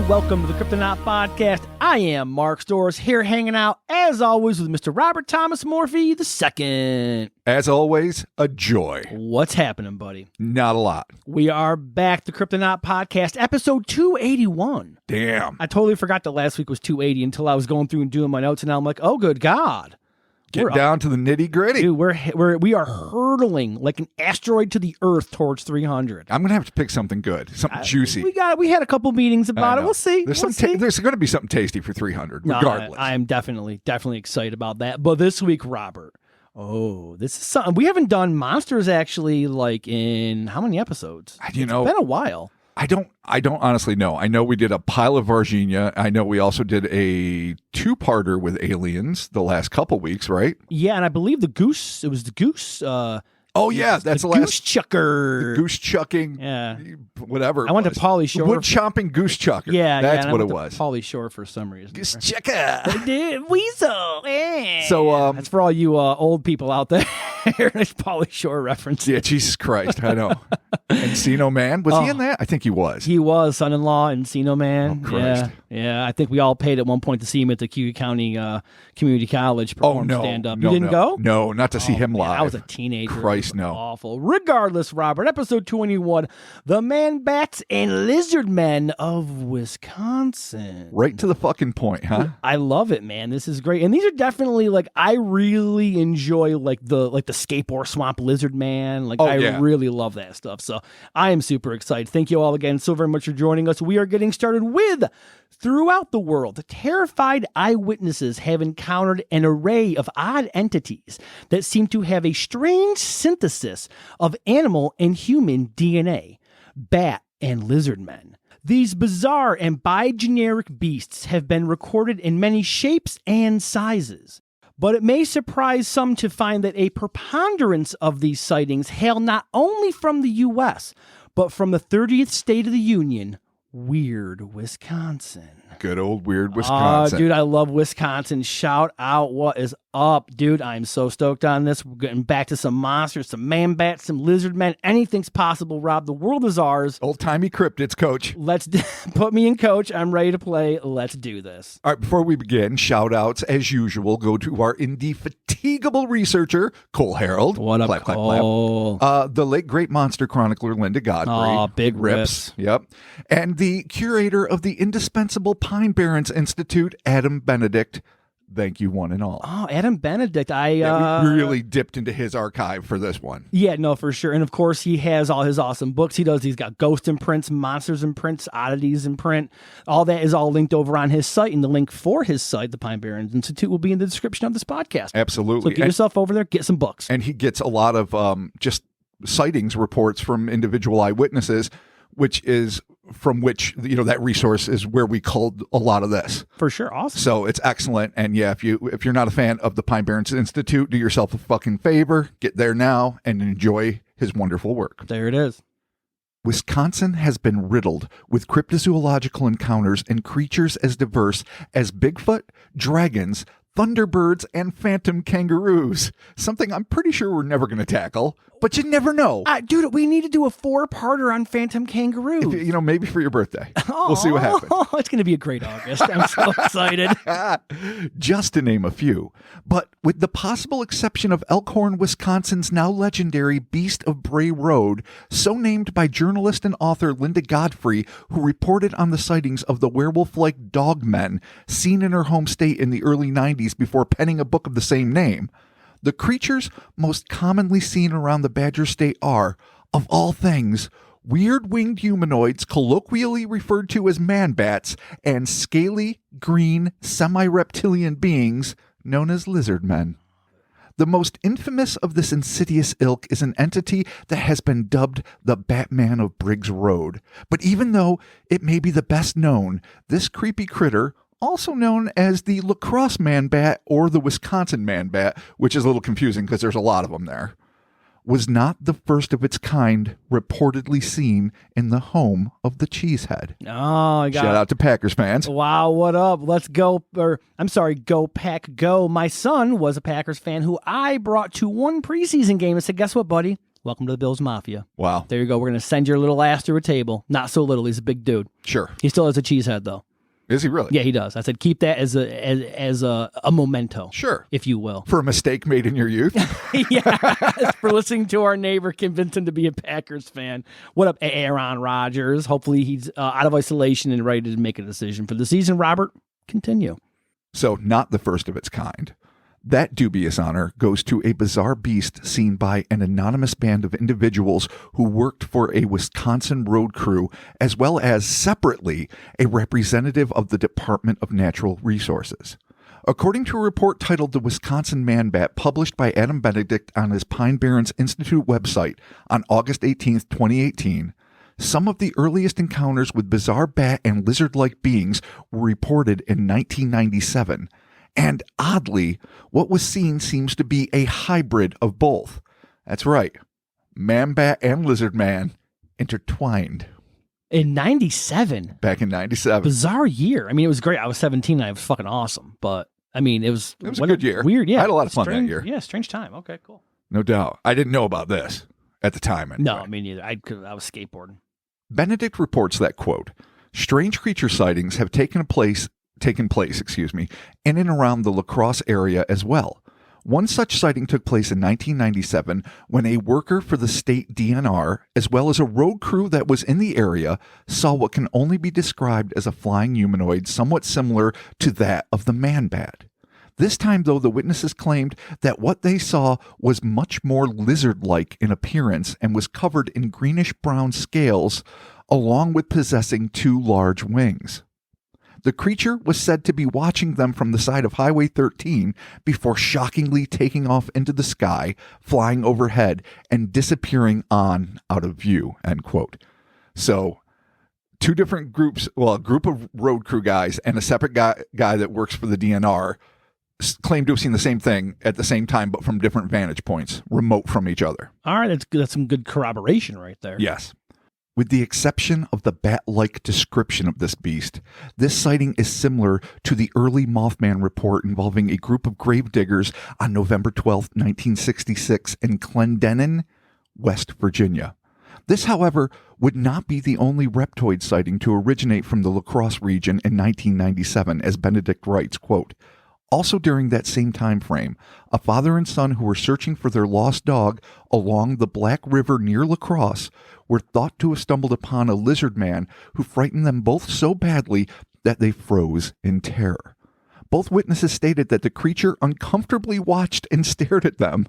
and welcome to the Cryptonaut podcast. I am Mark Storrs, here hanging out, as always, with Mr. Robert Thomas Morphy II. As always, a joy. What's happening, buddy? Not a lot. We are back, the Cryptonaut podcast, episode 281. Damn. I totally forgot that last week was 280 until I was going through and doing my notes, and now I'm like, oh, good God. Get down to the nitty gritty. Dude, we are hurtling like an asteroid to the Earth towards 300. I'm gonna have to pick something good, something juicy. We had a couple meetings about it. We'll see. There's going to be something tasty for 300, regardless. I am definitely excited about that. But this week, Robert, this is something we haven't done monsters actually like in how many episodes? It's been a while. I don't honestly know. I know we did a pile of Varginha. I know we also did a two-parter with aliens the last couple weeks, right? Yeah, and I believe it was the goose. That's the last goose chucker. The goose chucking. Yeah. Whatever. I went to Pauly Shore. Wood chopping goose chucker. Yeah, that's what it was. Pauly Shore for some reason. Goose chucker. Weasel. So that's for all you old people out there. Nice Pauly Shore reference. Yeah, Jesus Christ, I know. Encino Man, was he in that? I think he was. He was son-in-law Encino Man. Oh, Christ. Yeah. I think we all paid at one point to see him at the Cuyahoga County Community College perform stand-up. You didn't go? No, not to see him live. I was a teenager. Christ, no. Awful. Regardless, Robert, episode 21, the man-bats and lizard men of Wisconsin. Right to the fucking point, huh? I love it, man. This is great. And these are definitely, I really enjoy, the skateboard swamp lizard man. I really love that stuff. So I am super excited. Thank you all again so very much for joining us. We are getting started with throughout the world, terrified eyewitnesses have encountered an array of odd entities that seem to have a strange synthesis of animal and human DNA, bat and lizard men. These bizarre and bigeneric beasts have been recorded in many shapes and sizes. But it may surprise some to find that a preponderance of these sightings hail not only from the U.S., but from the 30th state of the Union, weird Wisconsin. Good old weird Wisconsin. Dude, I love Wisconsin. Shout out what is up, dude. I'm so stoked on this. We're getting back to some monsters, some man bats, some lizard men. Anything's possible, Rob. The world is ours. Old-timey cryptids, coach. Let's put me in, coach. I'm ready to play. Let's do this. All right, before we begin, shout outs as usual go to our indefatigable researcher, Cole Harold. What up, Cole? The late great monster chronicler, Linda Godfrey. Oh, big rips. Yep. And the curator of the indispensable Pine Barrens Institute, Adam Benedict. Thank you, one and all. Oh, Adam Benedict. We really dipped into his archive for this one. Yeah, no, for sure. And of course, he has all his awesome books. He's got ghost imprints, monsters imprints, oddities in print. All that is all linked over on his site. And the link for his site, the Pine Barrens Institute, will be in the description of this podcast. Absolutely. So get yourself over there, get some books. And he gets a lot of just sightings reports from individual eyewitnesses, which that resource is where we culled a lot of this. For sure. Awesome. So it's excellent. And yeah, if you're not a fan of the Pine Barrens Institute, do yourself a fucking favor, get there now and enjoy his wonderful work. There it is. Wisconsin has been riddled with cryptozoological encounters and creatures as diverse as Bigfoot, dragons, thunderbirds, and phantom kangaroos. Something I'm pretty sure we're never going to tackle, but you never know. Dude, we need to do a 4-parter on phantom kangaroos. Maybe for your birthday. We'll see what happens. It's going to be a great August. I'm so excited. Just to name a few. But with the possible exception of Elkhorn, Wisconsin's now legendary Beast of Bray Road, so named by journalist and author Linda Godfrey, who reported on the sightings of the werewolf-like dogmen seen in her home state in the early 90s before penning a book of the same name. The creatures most commonly seen around the Badger State are, of all things, weird winged humanoids colloquially referred to as man-bats and scaly, green, semi-reptilian beings known as lizard men. The most infamous of this insidious ilk is an entity that has been dubbed the Batman of Briggs Road. But even though it may be the best known, this creepy critter, also known as the La Crosse man-bat or the Wisconsin man-bat, which is a little confusing because there's a lot of them there, was not the first of its kind reportedly seen in the home of the Cheesehead. Oh, shout out to Packers fans. Wow, what up? Let's go. Go Pack Go. My son was a Packers fan who I brought to one preseason game and said, guess what, buddy? Welcome to the Bills Mafia. Wow. There you go. We're going to send your little ass to a table. Not so little. He's a big dude. Sure. He still has a cheese head, though. Is he really? Yeah, he does. I said keep that as a memento. Sure. If you will. For a mistake made in your youth? Yeah. For listening to our neighbor convince him to be a Packers fan. What up, Aaron Rodgers? Hopefully he's out of isolation and ready to make a decision for the season. Robert, continue. So, not the first of its kind. That dubious honor goes to a bizarre beast seen by an anonymous band of individuals who worked for a Wisconsin road crew, as well as, separately, a representative of the Department of Natural Resources. According to a report titled The Wisconsin Man Bat, published by Adam Benedict on his Pine Barrens Institute website on August 18, 2018, some of the earliest encounters with bizarre bat and lizard-like beings were reported in 1997, and oddly, what was seen seems to be a hybrid of both. That's right. Man-bat and lizard-man intertwined. In 97? Back in 97. Bizarre year. I mean, it was great. I was 17 and it was fucking awesome. But, I mean, it was a good year. Weird, yeah. I had a lot of fun that year. Yeah, strange time. Okay, cool. No doubt. I didn't know about this at the time. Anyway. No, me neither. I was skateboarding. Benedict reports that, quote, strange creature sightings have taken place, in and around the La Crosse area as well. One such sighting took place in 1997 when a worker for the state DNR, as well as a road crew that was in the area, saw what can only be described as a flying humanoid somewhat similar to that of the man-bat. This time, though, the witnesses claimed that what they saw was much more lizard-like in appearance and was covered in greenish-brown scales, along with possessing 2 large wings. The creature was said to be watching them from the side of Highway 13 before shockingly taking off into the sky, flying overhead, and disappearing out of view, end quote. So, 2 different groups, well, a group of road crew guys and a separate guy that works for the DNR claim to have seen the same thing at the same time, but from different vantage points, remote from each other. All right, that's some good corroboration right there. Yes. With the exception of the bat-like description of this beast, this sighting is similar to the early Mothman report involving a group of grave diggers on November 12, 1966 in Clendenin, West Virginia. This, however, would not be the only reptoid sighting to originate from the La Crosse region in 1997, as Benedict writes, quote, also during that same time frame, a father and son who were searching for their lost dog along the Black River near La Crosse were thought to have stumbled upon a lizard man who frightened them both so badly that they froze in terror. Both witnesses stated that the creature uncomfortably watched and stared at them.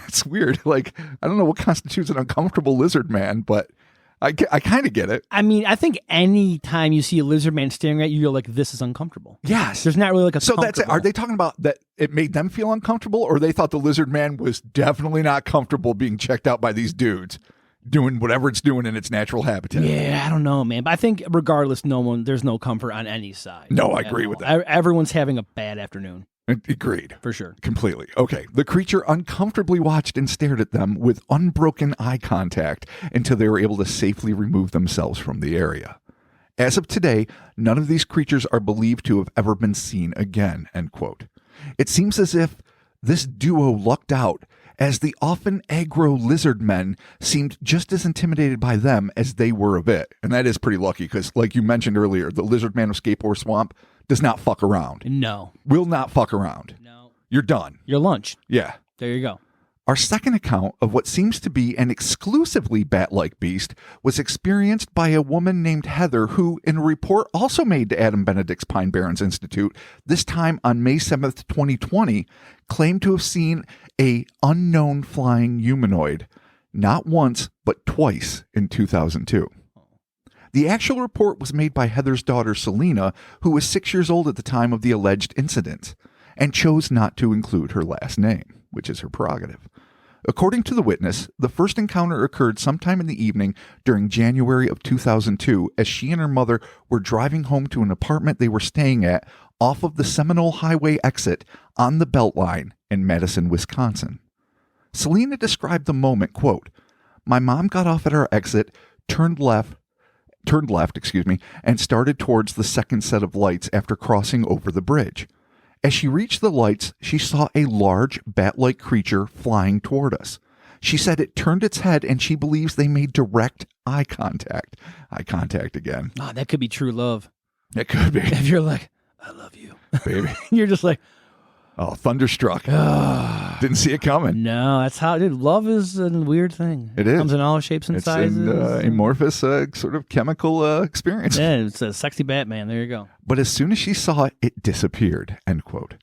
It's weird. Like, I don't know what constitutes an uncomfortable lizard man, but I kind of get it. I mean, I think any time you see a lizard man staring at you, you're like, this is uncomfortable. Yes. There's not really like a So that's it. Are they talking about that it made them feel uncomfortable, or they thought the lizard man was definitely not comfortable being checked out by these dudes doing whatever it's doing in its natural habitat? Yeah, I don't know, man. But I think regardless, there's no comfort on any side. No, I agree with that. Everyone's having a bad afternoon. Agreed. For sure. Completely. Okay. The creature uncomfortably watched and stared at them with unbroken eye contact until they were able to safely remove themselves from the area. As of today, none of these creatures are believed to have ever been seen again, end quote. It seems as if this duo lucked out, as the often aggro lizard men seemed just as intimidated by them as they were of it. And that is pretty lucky because, like you mentioned earlier, the lizard man of Skateboard Swamp does not fuck around. No. Will not fuck around. No. You're done. Your lunch. Yeah. There you go. Our second account of what seems to be an exclusively bat-like beast was experienced by a woman named Heather who, in a report also made to Adam Benedict's Pine Barrens Institute, this time on May 7th, 2020, claimed to have seen a unknown flying humanoid, not once, but twice in 2002. The actual report was made by Heather's daughter, Selena, who was 6 years old at the time of the alleged incident, and chose not to include her last name, which is her prerogative. According to the witness, the first encounter occurred sometime in the evening during January of 2002 as she and her mother were driving home to an apartment they were staying at off of the Seminole Highway exit on the Beltline in Madison, Wisconsin. Selena described the moment, quote, "My mom got off at our exit, turned left, and started towards the second set of lights after crossing over the bridge. As she reached the lights, she saw a large bat-like creature flying toward us. She said it turned its head and she believes they made direct eye contact. Eye contact again. Oh, that could be true love. It could be. If you're like, I love you. Baby. You're just like, oh, thunderstruck. Didn't see it coming. No, that's how, dude, love is a weird thing. It is. Comes in all shapes and sizes. It's an amorphous sort of chemical experience. Yeah, it's a sexy Batman. There you go. But as soon as she saw it, it disappeared, end quote.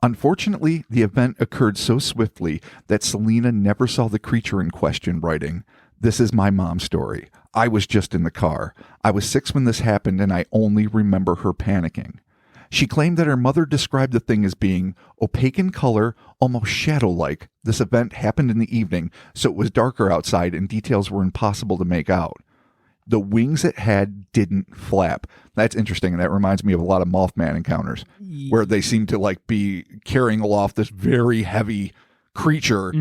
Unfortunately, the event occurred so swiftly that Selena never saw the creature in question, writing, "This is my mom's story. I was just in the car. I was 6 when this happened, and I only remember her panicking." She claimed that her mother described the thing as being opaque in color, almost shadow-like. This event happened in the evening, so it was darker outside and details were impossible to make out. The wings it had didn't flap. That's interesting, and that reminds me of a lot of Mothman encounters, where they seem to like be carrying aloft this very heavy creature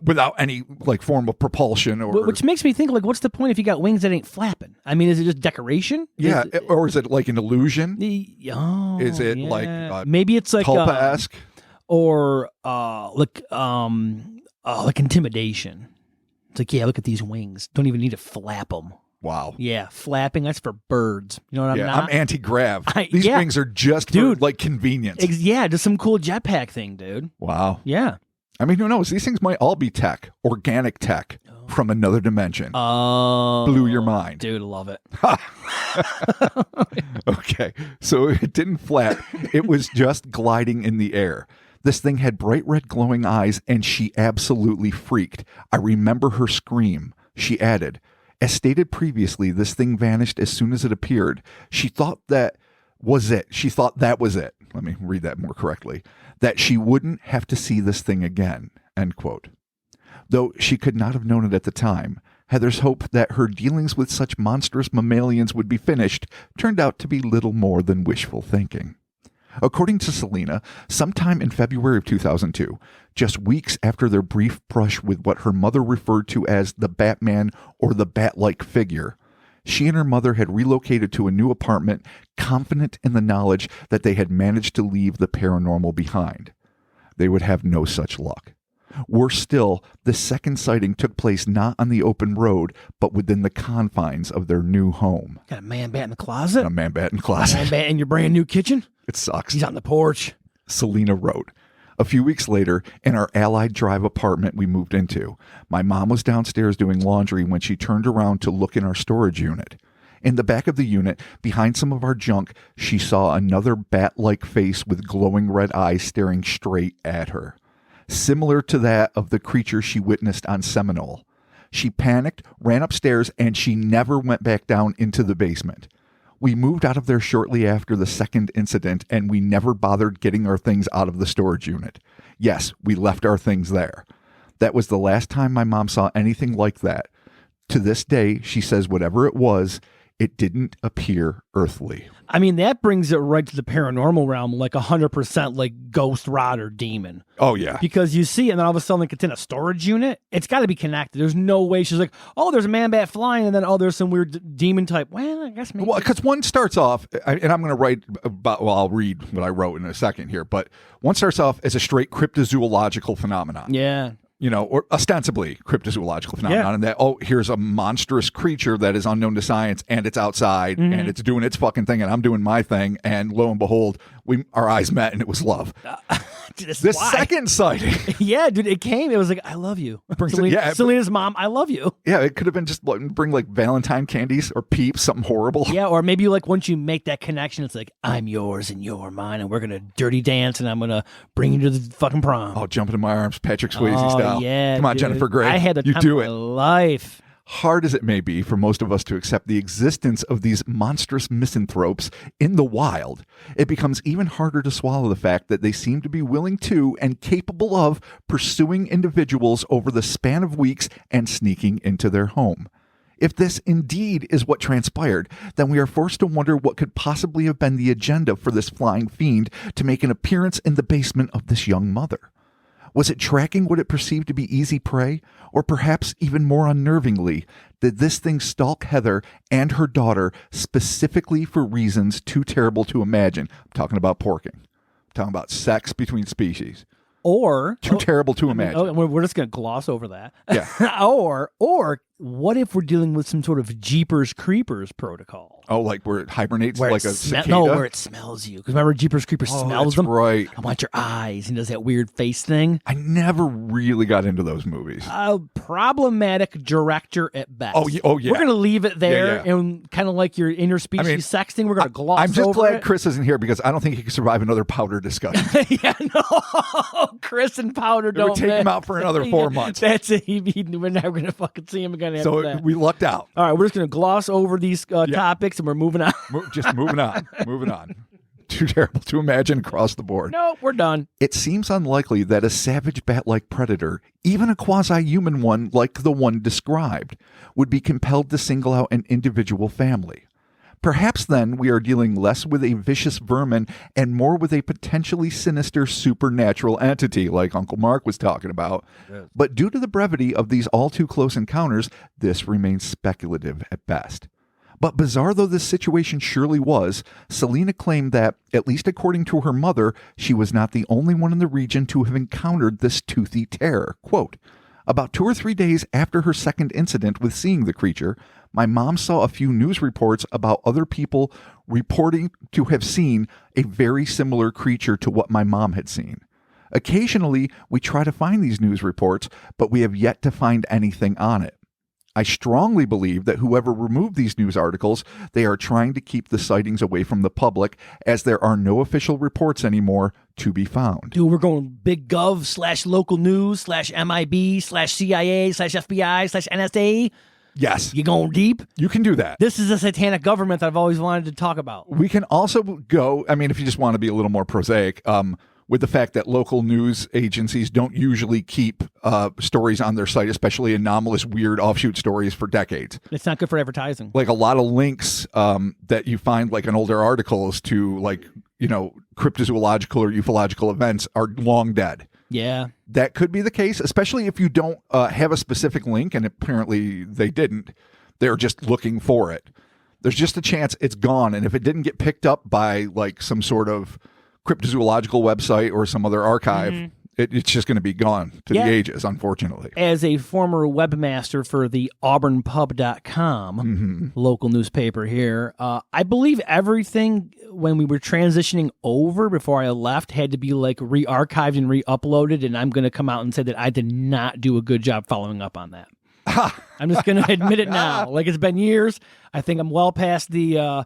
without any like form of propulsion, or which makes me think, like, what's the point if you got wings that ain't flapping? I mean, is it just decoration? Yeah, or is it like an illusion? Is it like maybe it's like tulpa-esque? Or like intimidation. It's like, yeah, look at these wings. Don't even need to flap them. Wow. Yeah, flapping, that's for birds. You know what I'm not? I'm anti-grav. These wings are just for like convenience. Yeah, just some cool jetpack thing, dude. Wow. Yeah. I mean, who knows? These things might all be tech, organic tech from another dimension. Blew your mind. Dude, love it. Okay, so it didn't flap. It was just gliding in the air. This thing had bright red glowing eyes, and she absolutely freaked. I remember her scream. She added, "As stated previously, this thing vanished as soon as it appeared. She thought that was it. She thought that was it." Let me read that more correctly. "That she wouldn't have to see this thing again," end quote. Though she could not have known it at the time, Heather's hope that her dealings with such monstrous mammalians would be finished turned out to be little more than wishful thinking. According to Selena, sometime in February of 2002, just weeks after their brief brush with what her mother referred to as the Batman or the bat-like figure, she and her mother had relocated to a new apartment, confident in the knowledge that they had managed to leave the paranormal behind. They would have no such luck. Worse still, the second sighting took place not on the open road, but within the confines of their new home. Got a man bat in the closet? A man bat in the closet. A man bat in your brand new kitchen? It sucks. He's on the porch. Selena wrote, "A few weeks later, in our Allied Drive apartment we moved into, my mom was downstairs doing laundry when she turned around to look in our storage unit. In the back of the unit, behind some of our junk, she saw another bat-like face with glowing red eyes staring straight at her, similar to that of the creature she witnessed on Seminole. She panicked, ran upstairs, and she never went back down into the basement. We moved out of there shortly after the second incident, and we never bothered getting our things out of the storage unit. Yes, we left our things there. That was the last time my mom saw anything like that. To this day, she says whatever it was, it didn't appear earthly." I mean, that brings it right to the paranormal realm, like 100% like ghost, rod, or demon. Oh, yeah. Because you see it, and then all of a sudden, like, it's in a storage unit. It's got to be connected. There's no way she's like, oh, there's a man bat flying, and then, oh, there's some weird demon type. Well, I guess maybe. Well, because one starts off, and I'm going to write about, well, I'll read what I wrote in a second here, but one starts off as a straight cryptozoological phenomenon. Yeah. You know, or ostensibly cryptozoological phenomenon, and that, oh, here's a monstrous creature that is unknown to science, and it's outside, and it's doing its fucking thing, and I'm doing my thing, and lo and behold, our eyes met, and it was love. The second sighting. Yeah, dude, it came. It was like, I love you. Selena's mom, I love you. Yeah, it could have been just bring like Valentine candies or Peeps, something horrible. Yeah, or maybe like once you make that connection, it's like, I'm yours and you're mine, and we're going to dirty dance, and I'm going to bring you to the fucking prom. Oh, jump into my arms, Patrick Swayze style. Yeah, come on, dude. Jennifer Grey. I had the you time do of it. my life. Hard as it may be for most of us to accept the existence of these monstrous misanthropes in the wild, it becomes even harder to swallow the fact that they seem to be willing to and capable of pursuing individuals over the span of weeks and sneaking into their home. If this indeed is what transpired, then we are forced to wonder what could possibly have been the agenda for this flying fiend to make an appearance in the basement of this young mother. Was it tracking what it perceived to be easy prey? Or perhaps even more unnervingly, did this thing stalk Heather and her daughter specifically for reasons too terrible to imagine? I'm talking about porking. I'm talking about sex between species. Or too terrible to imagine. We're just going to gloss over that. Yeah. or what if we're dealing with some sort of Jeepers Creepers protocol? Oh, like where it hibernates where like a cicada? No, where it smells you. Because remember, Jeepers Creepers smells them? Right. I want your eyes and does that weird face thing. I never really got into those movies. Problematic director at best. Oh, yeah. We're going to leave it there and kind of like your interspecies sexting, we're going to gloss over it. I'm just glad Chris isn't here because I don't think he can survive another powder discussion. Yeah, no. Chris and powder don't take him out for another 4 months. That's it. We're never going to fucking see him again after that. We lucked out. All right, we're just going to gloss over these topics and we're moving on. Just moving on. Moving on. Too terrible to imagine across the board. No, we're done. It seems unlikely that a savage bat-like predator, even a quasi-human one like the one described, would be compelled to single out an individual family. Perhaps then we are dealing less with a vicious vermin and more with a potentially sinister supernatural entity like Uncle Mark was talking about. Yes. But due to the brevity of these all too close encounters, this remains speculative at best. But bizarre though this situation surely was, Selena claimed that, at least according to her mother, she was not the only one in the region to have encountered this toothy terror. Quote, about 2 or 3 days after her second incident with seeing the creature, my mom saw a few news reports about other people reporting to have seen a very similar creature to what my mom had seen. Occasionally, we try to find these news reports, but we have yet to find anything on it. I strongly believe that whoever removed these news articles, they are trying to keep the sightings away from the public, as there are no official reports anymore to be found. Dude, we're going big gov / local news / MIB / CIA / FBI / NSA. Yes. You going deep? You can do that. This is a satanic government that I've always wanted to talk about. We can also go, I mean, if you just want to be a little more prosaic, with the fact that local news agencies don't usually keep stories on their site, especially anomalous, weird offshoot stories, for decades. It's not good for advertising. Like a lot of links that you find like in older articles to like, cryptozoological or ufological events are long dead. Yeah. That could be the case, especially if you don't have a specific link, and apparently they didn't. They're just looking for it. There's just a chance it's gone, and if it didn't get picked up by like some sort of cryptozoological website or some other archive, it's just going to be gone to the ages, unfortunately. As a former webmaster for the auburnpub.com local newspaper here, I believe everything when we were transitioning over before I left had to be like re-archived and re-uploaded, and I'm going to come out and say that I did not do a good job following up on that. I'm just going to admit it now. Like, it's been years. I think I'm well past the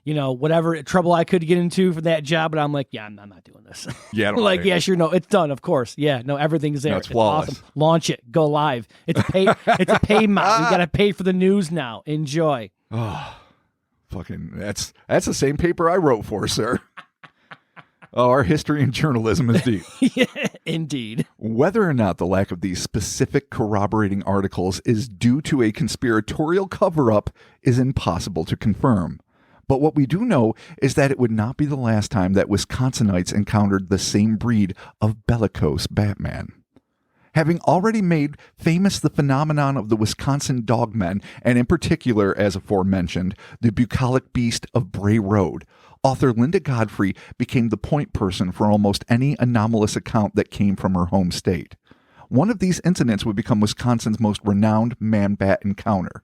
whatever trouble I could get into for that job, but I'm like, yeah, I'm not doing this. Yeah, like, yeah, sure, no, it's done, of course. Yeah, no, everything's there. No, it's flawless. Awesome. Launch it, go live. It's a pay mount. You got to pay for the news now. Enjoy. Oh, fucking, that's the same paper I wrote for, sir. Oh, our history and journalism is deep. Yeah, indeed. Whether or not the lack of these specific corroborating articles is due to a conspiratorial cover-up is impossible to confirm. But what we do know is that it would not be the last time that Wisconsinites encountered the same breed of bellicose Batman. Having already made famous the phenomenon of the Wisconsin dogmen, and in particular, as aforementioned, the bucolic beast of Bray Road, author Linda Godfrey became the point person for almost any anomalous account that came from her home state. One of these incidents would become Wisconsin's most renowned man-bat encounter.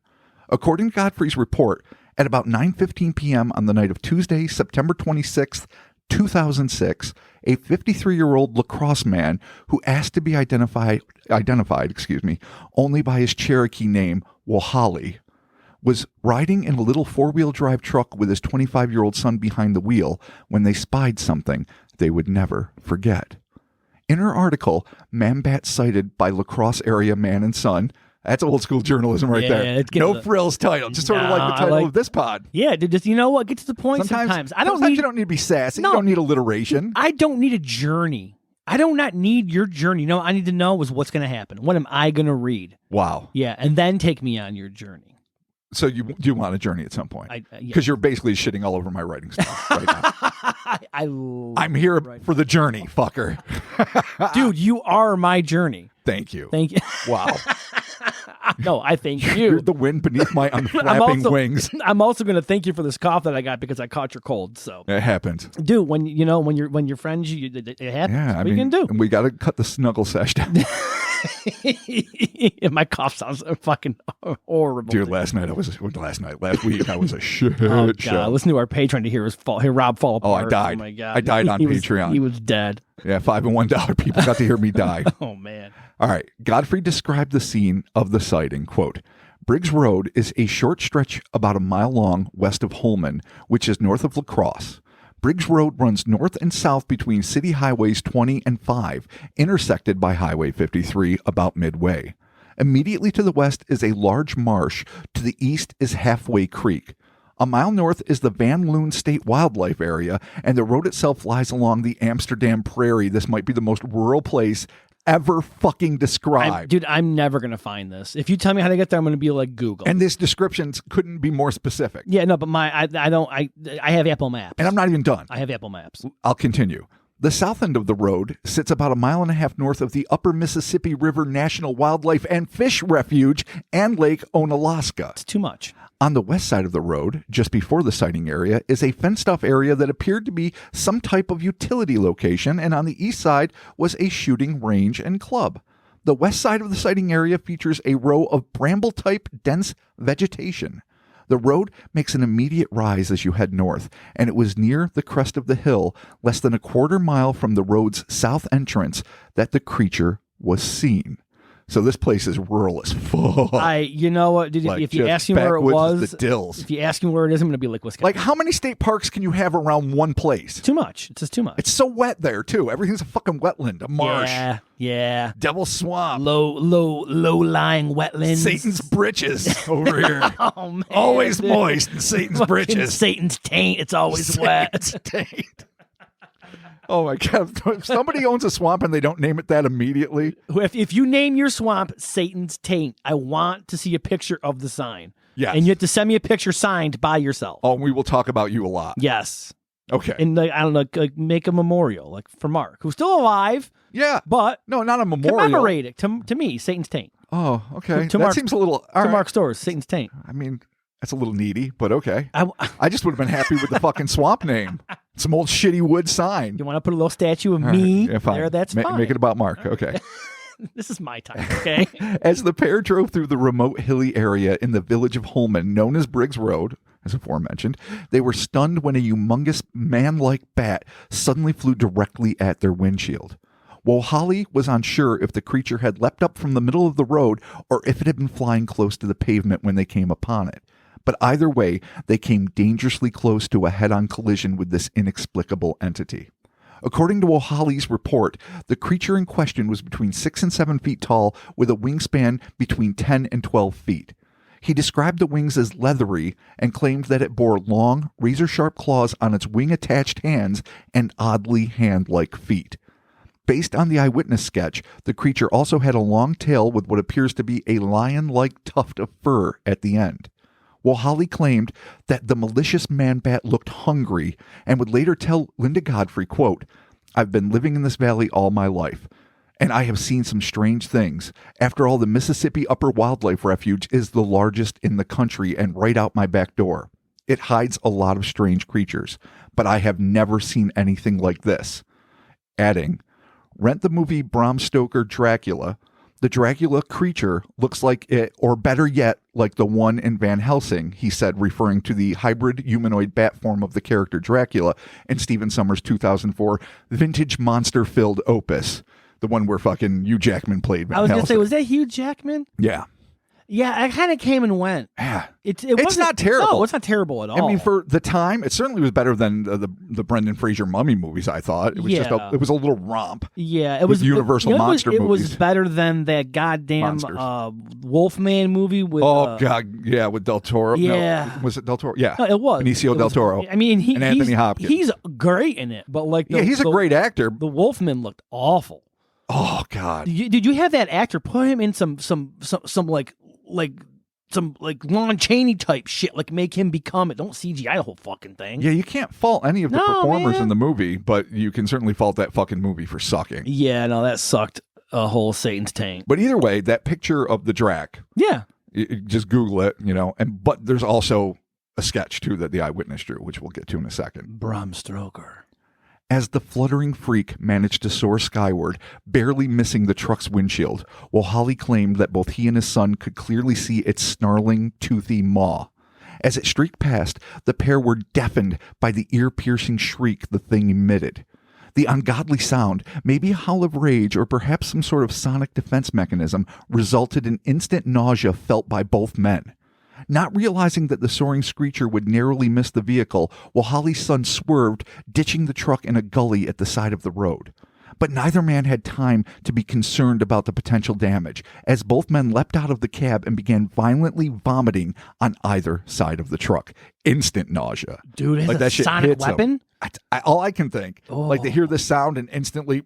According to Godfrey's report, at about 9:15 p.m. on the night of Tuesday, September 26th, 2006, a 53-year-old La Crosse man who asked to be identified, only by his Cherokee name, Wahali, was riding in a little four-wheel drive truck with his 25-year-old son behind the wheel when they spied something they would never forget. In her article, Man-Bat Sighted by La Crosse Area Man and Son, that's old school journalism right there. No frills title. Just sort of like the title of this pod. Yeah, just, you know what? Get to the point sometimes. Sometimes you don't need to be sassy. No, you don't need alliteration. I don't need a journey. I do not need your journey. No, I need to know is what's going to happen. What am I going to read? Wow. Yeah, and then take me on your journey. So you do want a journey at some point? Because you're basically shitting all over my writing stuff right now. I'm here for the journey, fucker. Dude, you are my journey. Thank you. Thank you. Wow. No, I thank you. You're the wind beneath my unflapping wings. I'm also going to thank you for this cough that I got because I caught your cold. So it happens, dude. When you're friends, it happens. Yeah, what are you gonna do? And we got to cut the snuggle sesh down. My cough sounds fucking horrible. Dude, last week I was a shit God, show. listen to our Patreon to hear Rob fall apart. Oh, I died. Oh my God, I died on Patreon. He was dead. Yeah, $5 and $1 people got to hear me die. Oh man. All right. Godfrey described the scene of the sighting. Quote, Briggs Road is a short stretch about a mile long west of Holman, which is north of La Crosse. Briggs Road runs north and south between City Highways 20 and 5, intersected by Highway 53 about midway. Immediately to the west is a large marsh. To the east is Halfway Creek. A mile north is the Van Loon State Wildlife Area, and the road itself lies along the Amsterdam Prairie. This might be the most rural place ever fucking described. Dude, I'm never going to find this. If you tell me how to get there, I'm going to be like Google. And this description couldn't be more specific. Yeah, no, but I have Apple Maps. And I'm not even done. I have Apple Maps. I'll continue. The south end of the road sits about 1.5 miles north of the Upper Mississippi River National Wildlife and Fish Refuge and Lake Onalaska. It's too much. On the west side of the road, just before the sighting area, is a fenced-off area that appeared to be some type of utility location, and on the east side was a shooting range and club. The west side of the sighting area features a row of bramble-type dense vegetation. The road makes an immediate rise as you head north, and it was near the crest of the hill, less than 1/4 mile from the road's south entrance, that the creature was seen. So this place is rural as fuck. You know what, dude? If you ask me where it was, the dills. If you ask me where it is, I'm going to be like, Wisconsin. Like, how many state parks can you have around one place? Too much. It's just too much. It's so wet there too. Everything's a fucking wetland, a marsh. Yeah. Devil's Swamp. Low-lying wetlands. Satan's britches over here. Oh man, always dude. Moist in Satan's britches. Satan's taint. It's always wet. Satan's taint. Oh my God! If somebody owns a swamp and they don't name it that immediately, if you name your swamp Satan's Taint, I want to see a picture of the sign. Yes. And you have to send me a picture signed by yourself. Oh, and we will talk about you a lot. Yes. Okay. And like, I don't know, like make a memorial like for Mark, who's still alive. Yeah. But no, not a memorial. Commemorate it to me, Satan's Taint. Oh, okay. To that Mark, seems a little. To Mark Stores, Satan's Taint. I mean, that's a little needy, but okay. I just would have been happy with the fucking swamp name. Some old shitty wood sign. You want to put a little statue of me there? That's fine. Make it about Mark. Okay. This is my time, okay? As the pair drove through the remote hilly area in the village of Holman, known as Briggs Road, as aforementioned, they were stunned when a humongous man-like bat suddenly flew directly at their windshield. Wohali was unsure if the creature had leapt up from the middle of the road or if it had been flying close to the pavement when they came upon it. But either way, they came dangerously close to a head-on collision with this inexplicable entity. According to Wohali's report, the creature in question was between 6 and 7 feet tall with a wingspan between 10 and 12 feet. He described the wings as leathery and claimed that it bore long, razor-sharp claws on its wing-attached hands and oddly hand-like feet. Based on the eyewitness sketch, the creature also had a long tail with what appears to be a lion-like tuft of fur at the end. Wohali claimed that the malicious man-bat looked hungry and would later tell Linda Godfrey, quote, "I've been living in this valley all my life, and I have seen some strange things. After all, the Mississippi Upper Wildlife Refuge is the largest in the country and right out my back door. It hides a lot of strange creatures, but I have never seen anything like this." Adding, rent the movie Bram Stoker Dracula. The Dracula creature looks like it, or better yet, like the one in Van Helsing, he said, referring to the hybrid humanoid bat form of the character Dracula in Stephen Sommers' 2004 vintage monster-filled opus. The one where fucking Hugh Jackman played Van Helsing. I was going to say, was that Hugh Jackman? Yeah. Yeah, I kind of came and went. Yeah. It's not terrible. No, it's not terrible at all. I mean, for the time, it certainly was better than the Brendan Fraser mummy movies, I thought. It was it was a little romp. Yeah, it was Universal monster movies. It was better than that goddamn Wolfman movie with God, yeah, with Del Toro. Yeah. No, was it Del Toro? Yeah. No, it was. Benicio del Toro. I mean, and Anthony Hopkins. He's great in it, but like he's a great actor. The Wolfman looked awful. Oh God. Did you have that actor put him in some Lon Chaney type shit, like make him become it? Don't CGI the whole fucking thing. Yeah, you can't fault any of the performers in the movie, but you can certainly fault that fucking movie for sucking. Yeah, no, that sucked. a whole Satan's tank. But either way, that picture of the Drac. Yeah. Just Google it, but there's also a sketch too that the eyewitness drew, which we'll get to in a second. Bram Stoker. As the fluttering freak managed to soar skyward, barely missing the truck's windshield, while Holly claimed that both he and his son could clearly see its snarling, toothy maw. As it streaked past, the pair were deafened by the ear-piercing shriek the thing emitted. The ungodly sound, maybe a howl of rage or perhaps some sort of sonic defense mechanism, resulted in instant nausea felt by both men. Not realizing that the soaring screecher would narrowly miss the vehicle, while Holly's son swerved, ditching the truck in a gully at the side of the road. But neither man had time to be concerned about the potential damage, as both men leapt out of the cab and began violently vomiting on either side of the truck. Instant nausea. Dude, it's a sonic weapon? All I can think. Like they hear this sound and instantly,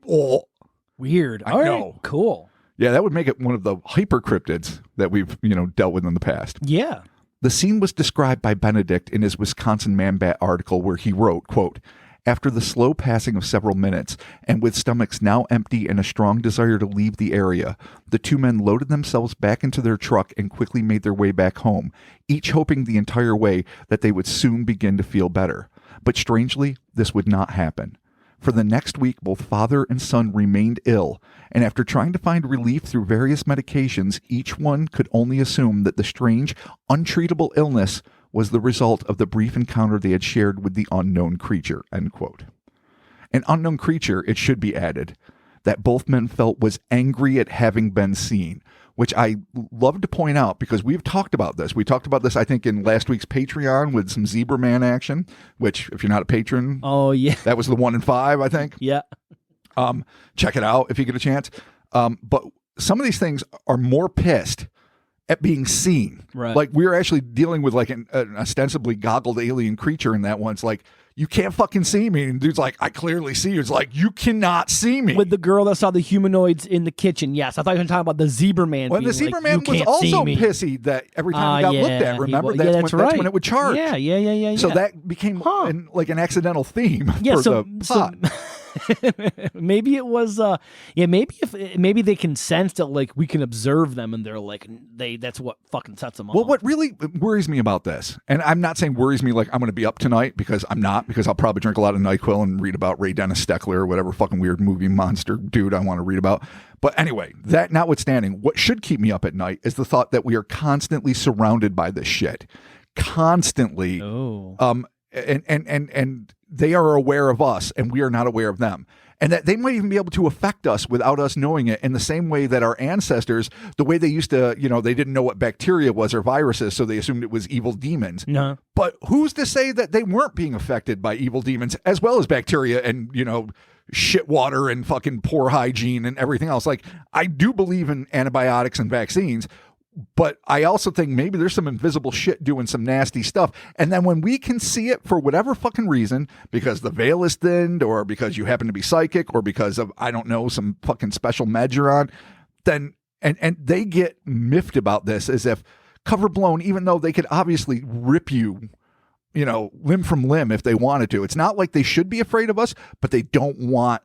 weird. I know. Cool. Yeah, that would make it one of the hyper cryptids that we've, dealt with in the past. Yeah. The scene was described by Benedict in his Wisconsin Man-Bat article where he wrote, quote, "After the slow passing of several minutes, and with stomachs now empty and a strong desire to leave the area, the two men loaded themselves back into their truck and quickly made their way back home, each hoping the entire way that they would soon begin to feel better. But strangely, this would not happen. For the next week, both father and son remained ill, and after trying to find relief through various medications, each one could only assume that the strange, untreatable illness was the result of the brief encounter they had shared with the unknown creature," end quote. An unknown creature, it should be added, that both men felt was angry at having been seen, which I love to point out because we've talked about this. We talked about this, I think, in last week's Patreon with some Zebra Man action, which, if you're not a patron, that was the 1 in 5, I think. Yeah. Check it out if you get a chance. But some of these things are more pissed at being seen. Right. Like, we were actually dealing with like an ostensibly goggled alien creature in that one. It's like, you can't fucking see me. And dude's like, I clearly see you. It's like, you cannot see me. With the girl that saw the humanoids in the kitchen. Yes. I thought you were talking about the Zebra Man. Well, the Zebra Man was also pissy that every time he got looked at, remember? That's when it would charge. Yeah. So that became an accidental theme for the plot. Maybe it was maybe they can sense that like we can observe them and they're like that's what fucking sets them off. Well, what really worries me about this, and I'm not saying worries me like I'm going to be up tonight, because I'm not, because I'll probably drink a lot of NyQuil and read about Ray Dennis Steckler or whatever fucking weird movie monster dude I want to read about. But anyway, that notwithstanding, what should keep me up at night is the thought that we are constantly surrounded by this shit. Constantly. And they are aware of us and we are not aware of them. And that they might even be able to affect us without us knowing it, in the same way that our ancestors, the way they used to, they didn't know what bacteria was or viruses, so they assumed it was evil demons. No. But who's to say that they weren't being affected by evil demons as well as bacteria and, shit water and fucking poor hygiene and everything else? Like, I do believe in antibiotics and vaccines, but I also think maybe there's some invisible shit doing some nasty stuff. And then when we can see it for whatever fucking reason, because the veil is thinned or because you happen to be psychic or because of, I don't know, some fucking special med you're on, then, and they get miffed about this as if cover blown, even though they could obviously rip you, limb from limb if they wanted to. It's not like they should be afraid of us, but they don't want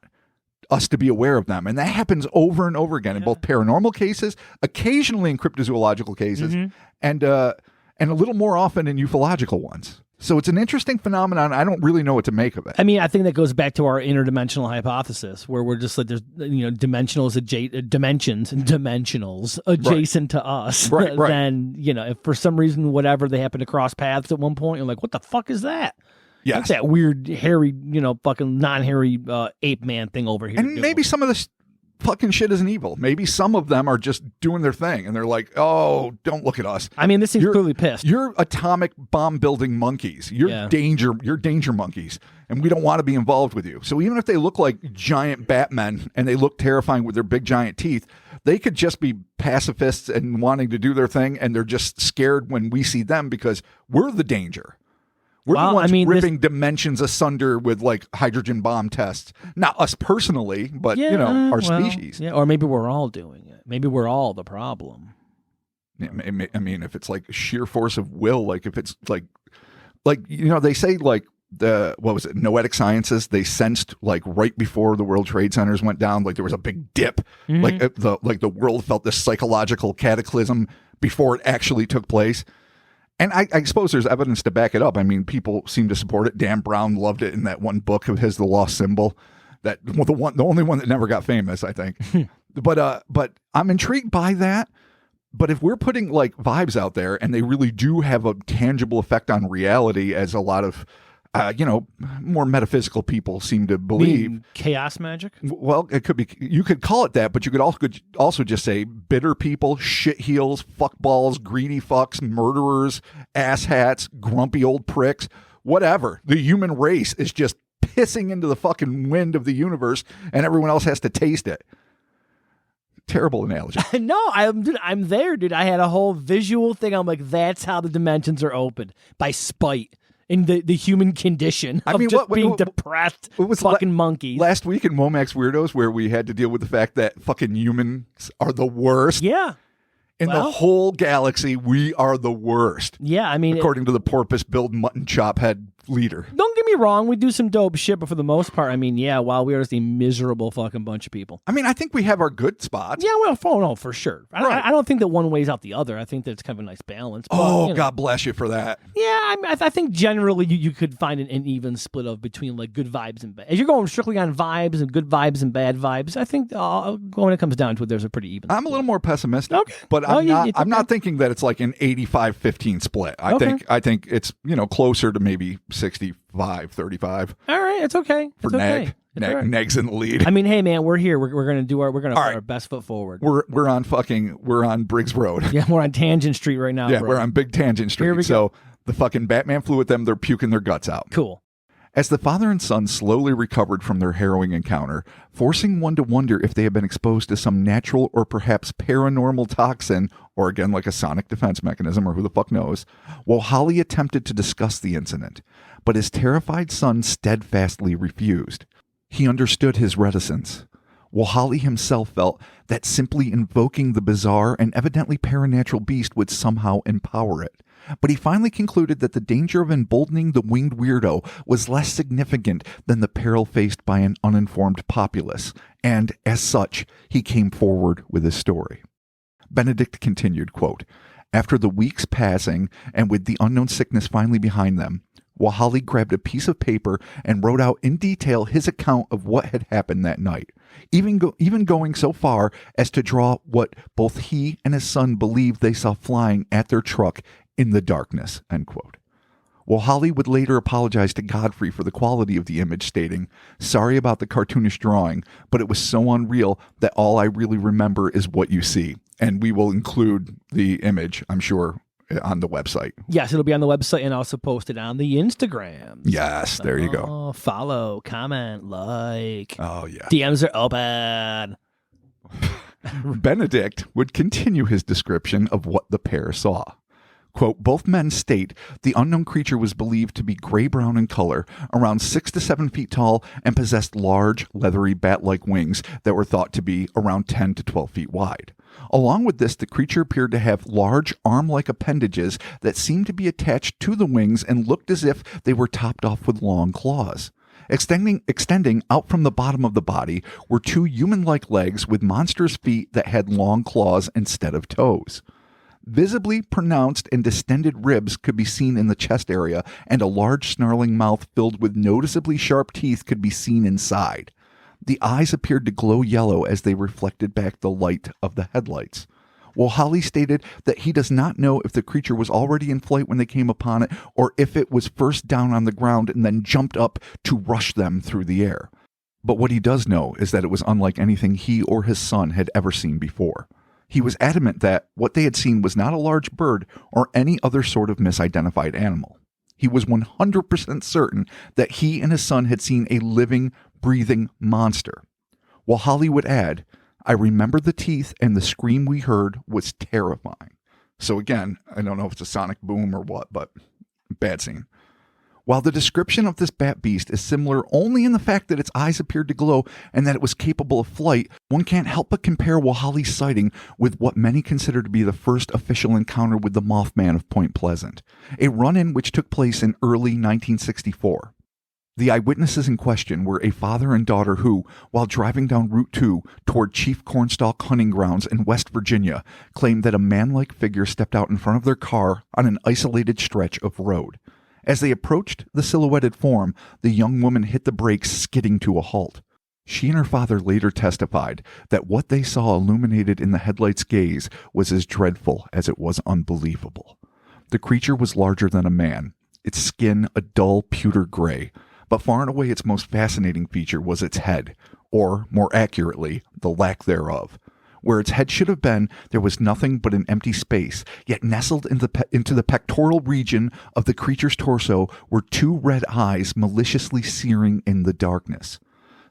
us to be aware of them. And that happens over and over again in both paranormal cases, occasionally in cryptozoological cases, and a little more often in ufological ones. So it's an interesting phenomenon. I don't really know what to make of it. I mean, I think that goes back to our interdimensional hypothesis, where we're just like, there's dimensionals adjacent to us. Right. Then if for some reason whatever they happen to cross paths at one point, you're like, what the fuck is that? Yes. What's that weird, hairy, fucking non-hairy ape man thing over here? And maybe some of this fucking shit isn't evil. Maybe some of them are just doing their thing, and they're like, oh, don't look at us. I mean, this thing's clearly pissed. You're atomic bomb building monkeys. You're danger monkeys, and we don't want to be involved with you. So even if they look like giant Batmen and they look terrifying with their big giant teeth, they could just be pacifists and wanting to do their thing, and they're just scared when we see them because we're the danger. We're the ones ripping dimensions asunder with like hydrogen bomb tests. Not us personally, but our species. Yeah, or maybe we're all doing it. Maybe we're all the problem. Yeah, I mean, if it's like sheer force of will, like if it's like they say like Noetic Sciences, they sensed like right before the World Trade Centers went down, like there was a big dip, like the world felt this psychological cataclysm before it actually took place. And I suppose there's evidence to back it up. I mean, people seem to support it. Dan Brown loved it in that one book of his, The Lost Symbol, the only one that never got famous, I think. But I'm intrigued by that. But if we're putting like vibes out there and they really do have a tangible effect on reality, as a lot of more metaphysical people seem to believe. Chaos magic? Well, it could be. You could call it that, but you could also just say bitter people, shitheels, fuckballs, greedy fucks, murderers, asshats, grumpy old pricks, whatever. The human race is just pissing into the fucking wind of the universe, and everyone else has to taste it. Terrible analogy. No, I'm there, dude. I had a whole visual thing. I'm like, that's how the dimensions are opened, by spite. In the human condition of being depressed fucking monkeys. Last week in Womack's Weirdos, where we had to deal with the fact that fucking humans are the worst. Yeah. In the whole galaxy, we are the worst. Yeah, I mean... According to the porpoise-billed mutton chop head leader. Don't get me wrong, we do some dope shit, but for the most part, I mean, yeah, while we are just a miserable fucking bunch of people. I mean, I think we have our good spots. Yeah, well, no, for sure. I don't think that one weighs out the other. I think that it's kind of a nice balance. But, God bless you for that. Yeah, I think generally you could find an even split of between like good vibes and bad. If you're going strictly on vibes and good vibes and bad vibes, I think when it comes down to it, there's a pretty even split. I'm a little more pessimistic, okay. But I'm not thinking that it's like an 85-15 split. I think it's closer to maybe 65-35. All right, it's okay. For Neg. Neg's in the lead. I mean, hey man, we're here. We're gonna put our best foot forward. We're on Briggs Road. Yeah, we're on Tangent Street right now. Yeah, bro. we're on Big Tangent Street. So the fucking Batman flew at them. They're puking their guts out. Cool. As the father and son slowly recovered from their harrowing encounter, forcing one to wonder if they had been exposed to some natural or perhaps paranormal toxin, or again like a sonic defense mechanism, or who the fuck knows, Wohali attempted to discuss the incident, but his terrified son steadfastly refused. He understood his reticence. Wohali himself felt that simply invoking the bizarre and evidently paranatural beast would somehow empower it. But he finally concluded that the danger of emboldening the winged weirdo was less significant than the peril faced by an uninformed populace, and, as such, he came forward with his story. Benedict continued, quote, "After the weeks passing, and with the unknown sickness finally behind them, Wohali grabbed a piece of paper and wrote out in detail his account of what had happened that night, even going so far as to draw what both he and his son believed they saw flying at their truck in the darkness," end quote. Wohali would later apologize to Godfrey for the quality of the image, stating, "Sorry about the cartoonish drawing, but it was so unreal that all I really remember is what you see." And we will include the image, I'm sure, on the website. Yes, it'll be on the website and also posted on the Instagram. Yes, there you go. Follow, comment, like. Oh, yeah. DMs are open. Benedict would continue his description of what the pair saw. Quote, "Both men state the unknown creature was believed to be gray-brown in color, around 6 to 7 feet tall, and possessed large, leathery, bat-like wings that were thought to be around 10 to 12 feet wide. Along with this, the creature appeared to have large arm-like appendages that seemed to be attached to the wings and looked as if they were topped off with long claws. Extending out from the bottom of the body were 2 human-like legs with monstrous feet that had long claws instead of toes. Visibly pronounced and distended ribs could be seen in the chest area, and a large snarling mouth filled with noticeably sharp teeth could be seen inside. The eyes appeared to glow yellow as they reflected back the light of the headlights. Wohali stated that he does not know if the creature was already in flight when they came upon it, or if it was first down on the ground and then jumped up to rush them through the air. But what he does know is that it was unlike anything he or his son had ever seen before. He was adamant that what they had seen was not a large bird or any other sort of misidentified animal. He was 100% certain that he and his son had seen a living, breathing monster. Wohali would add, "I remember the teeth, and the scream we heard was terrifying." So again, I don't know if it's a sonic boom or what, but bad scene. While the description of this bat beast is similar only in the fact that its eyes appeared to glow and that it was capable of flight, one can't help but compare Wohali's sighting with what many consider to be the first official encounter with the Mothman of Point Pleasant, a run-in which took place in early 1964. The eyewitnesses in question were a father and daughter who, while driving down Route 2 toward Chief Cornstalk hunting grounds in West Virginia, claimed that a man-like figure stepped out in front of their car on an isolated stretch of road. As they approached the silhouetted form, the young woman hit the brakes, skidding to a halt. She and her father later testified that what they saw illuminated in the headlights' gaze was as dreadful as it was unbelievable. The creature was larger than a man, its skin a dull pewter gray, but far and away its most fascinating feature was its head, or, more accurately, the lack thereof. Where its head should have been, there was nothing but an empty space, yet nestled into the pectoral region of the creature's torso were two red eyes maliciously searing in the darkness.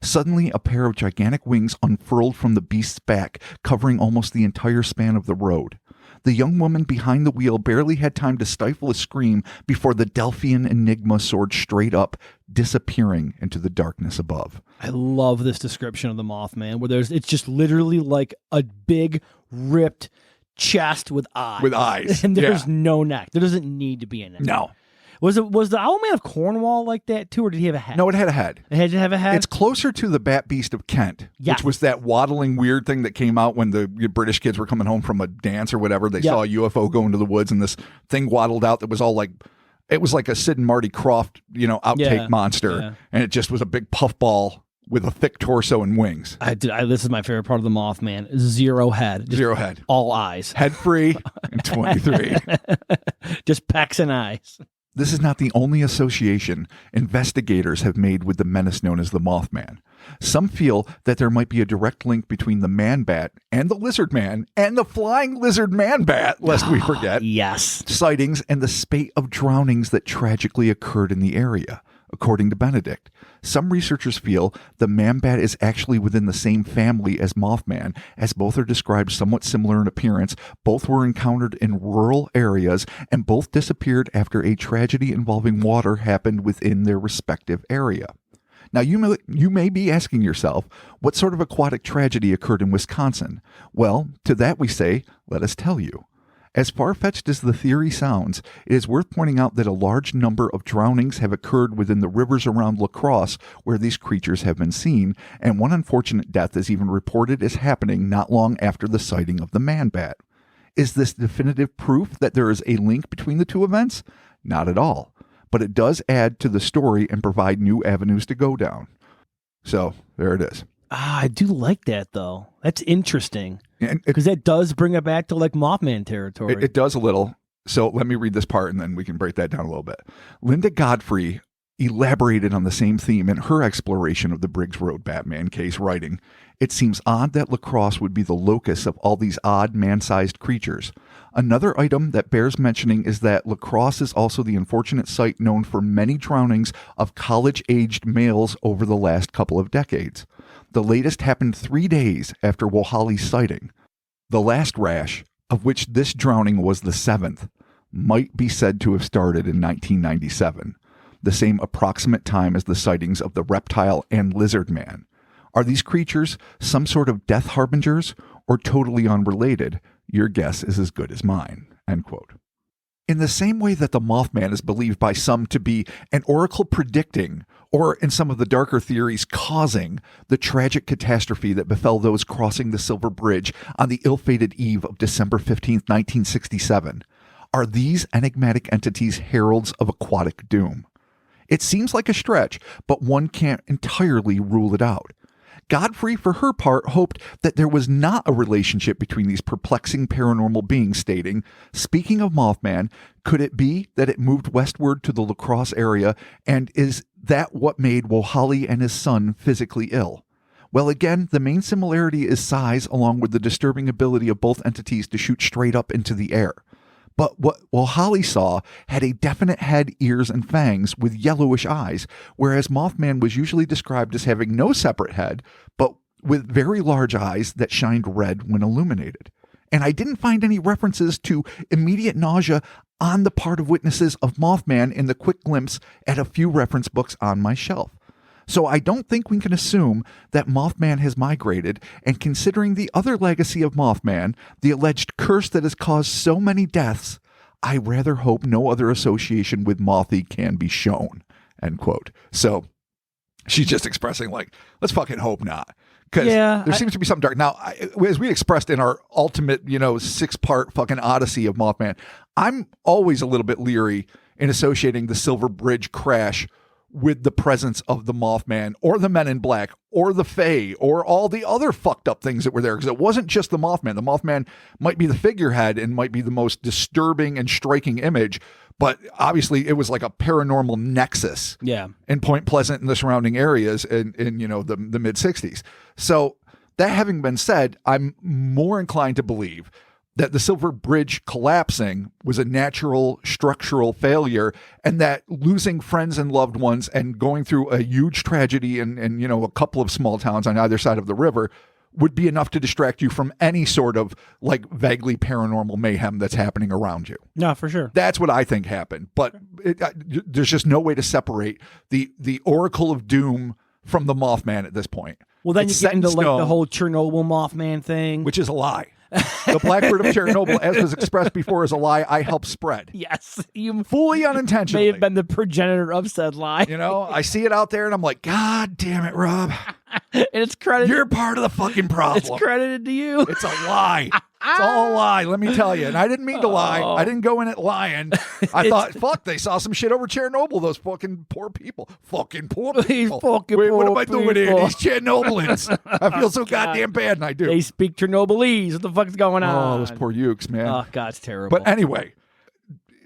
Suddenly, a pair of gigantic wings unfurled from the beast's back, covering almost the entire span of the road. The young woman behind the wheel barely had time to stifle a scream before the Delphian enigma soared straight up, disappearing into the darkness above. I love this description of the Mothman, where it's just literally like a big, ripped chest with eyes. With eyes. And there's no neck. There doesn't need to be a neck. No. Was the Owlman of Cornwall like that too, or did he have a head? No, it had a head. It had to have a head? It's closer to the Bat Beast of Kent, which was that waddling weird thing that came out when the British kids were coming home from a dance or whatever. They saw a UFO go into the woods, and this thing waddled out that was all like, it was like a Sid and Marty Krofft, outtake monster. Yeah. And it just was a big puffball with a thick torso and wings. This is my favorite part of the Mothman. Zero head. Zero head. All eyes. Head free and 23. Just pecs and eyes. This is not the only association investigators have made with the menace known as the Mothman. Some feel that there might be a direct link between the man-bat and the lizard man and the flying lizard man-bat, lest we forget. Yes. Sightings and the spate of drownings that tragically occurred in the area. According to Benedict, some researchers feel the man-bat is actually within the same family as Mothman, as both are described somewhat similar in appearance, both were encountered in rural areas, and both disappeared after a tragedy involving water happened within their respective area. Now, you may be asking yourself, what sort of aquatic tragedy occurred in Wisconsin? Well, to that we say, let us tell you. As far-fetched as the theory sounds, it is worth pointing out that a large number of drownings have occurred within the rivers around La Crosse where these creatures have been seen, and one unfortunate death is even reported as happening not long after the sighting of the man-bat. Is this definitive proof that there is a link between the two events? Not at all, but it does add to the story and provide new avenues to go down. So, there it is. I do like that, though. That's interesting. Because that does bring it back to like Mothman territory. It does a little. So let me read this part and then we can break that down a little bit. Linda Godfrey elaborated on the same theme in her exploration of the Briggs Road Batman case, writing, "It seems odd that La Crosse would be the locus of all these odd man-sized creatures. Another item that bears mentioning is that La Crosse is also the unfortunate site known for many drownings of college-aged males over the last couple of decades. The latest happened 3 days after Wohali's sighting. The last rash, of which this drowning was the 7th, might be said to have started in 1997, the same approximate time as the sightings of the reptile and lizard man. Are these creatures some sort of death harbingers or totally unrelated? Your guess is as good as mine." End quote. In the same way that the Mothman is believed by some to be an oracle predicting, or in some of the darker theories causing, the tragic catastrophe that befell those crossing the Silver Bridge on the ill-fated eve of December 15, 1967, are these enigmatic entities heralds of aquatic doom? It seems like a stretch, but one can't entirely rule it out. Godfrey, for her part, hoped that there was not a relationship between these perplexing paranormal beings, stating, "Speaking of Mothman, could it be that it moved westward to the La Crosse area, and is that what made Wohali and his son physically ill? Well, again, the main similarity is size, along with the disturbing ability of both entities to shoot straight up into the air. But what Wohali saw had a definite head, ears, and fangs with yellowish eyes, whereas Mothman was usually described as having no separate head, but with very large eyes that shined red when illuminated. And I didn't find any references to immediate nausea on the part of witnesses of Mothman in the quick glimpse at a few reference books on my shelf. So I don't think we can assume that Mothman has migrated, and considering the other legacy of Mothman, the alleged curse that has caused so many deaths, I rather hope no other association with Mothy can be shown." End quote. So She's just expressing like, let's fucking hope not. Because there seems to be something dark. Now, as we expressed in our ultimate, 6-part fucking odyssey of Mothman, I'm always a little bit leery in associating the Silver Bridge crash with the presence of the Mothman or the Men in Black or the Fae or all the other fucked up things that were there. Because it wasn't just the Mothman. The Mothman might be the figurehead and might be the most disturbing and striking image, but obviously it was like a paranormal nexus in Point Pleasant and the surrounding areas in the mid-60s. So that having been said, I'm more inclined to believe that the Silver Bridge collapsing was a natural structural failure, and that losing friends and loved ones and going through a huge tragedy in a couple of small towns on either side of the river would be enough to distract you from any sort of like vaguely paranormal mayhem that's happening around you. No, for sure. That's what I think happened. But there's just no way to separate the Oracle of Doom from the Mothman at this point. Well, then you get into like the whole Chernobyl Mothman thing. Which is a lie. The Blackbird of Chernobyl, as was expressed before, is a lie I helped spread. Yes. You fully unintentionally. May have been the progenitor of said lie. I see it out there and I'm like, God damn it, Rob. And it's credited. You're part of the fucking problem. It's credited to you. It's a lie. It's all a lie, let me tell you. And I didn't mean to lie. I didn't go in it lying. I thought, fuck, they saw some shit over Chernobyl, those fucking poor people. Fucking poor people. Wait, what am I doing here? These Chernobylans. I feel so goddamn bad, and I do. They speak Chernobylese. What the fuck's going on? Oh, those poor ukes, man. Oh, God, it's terrible. But anyway,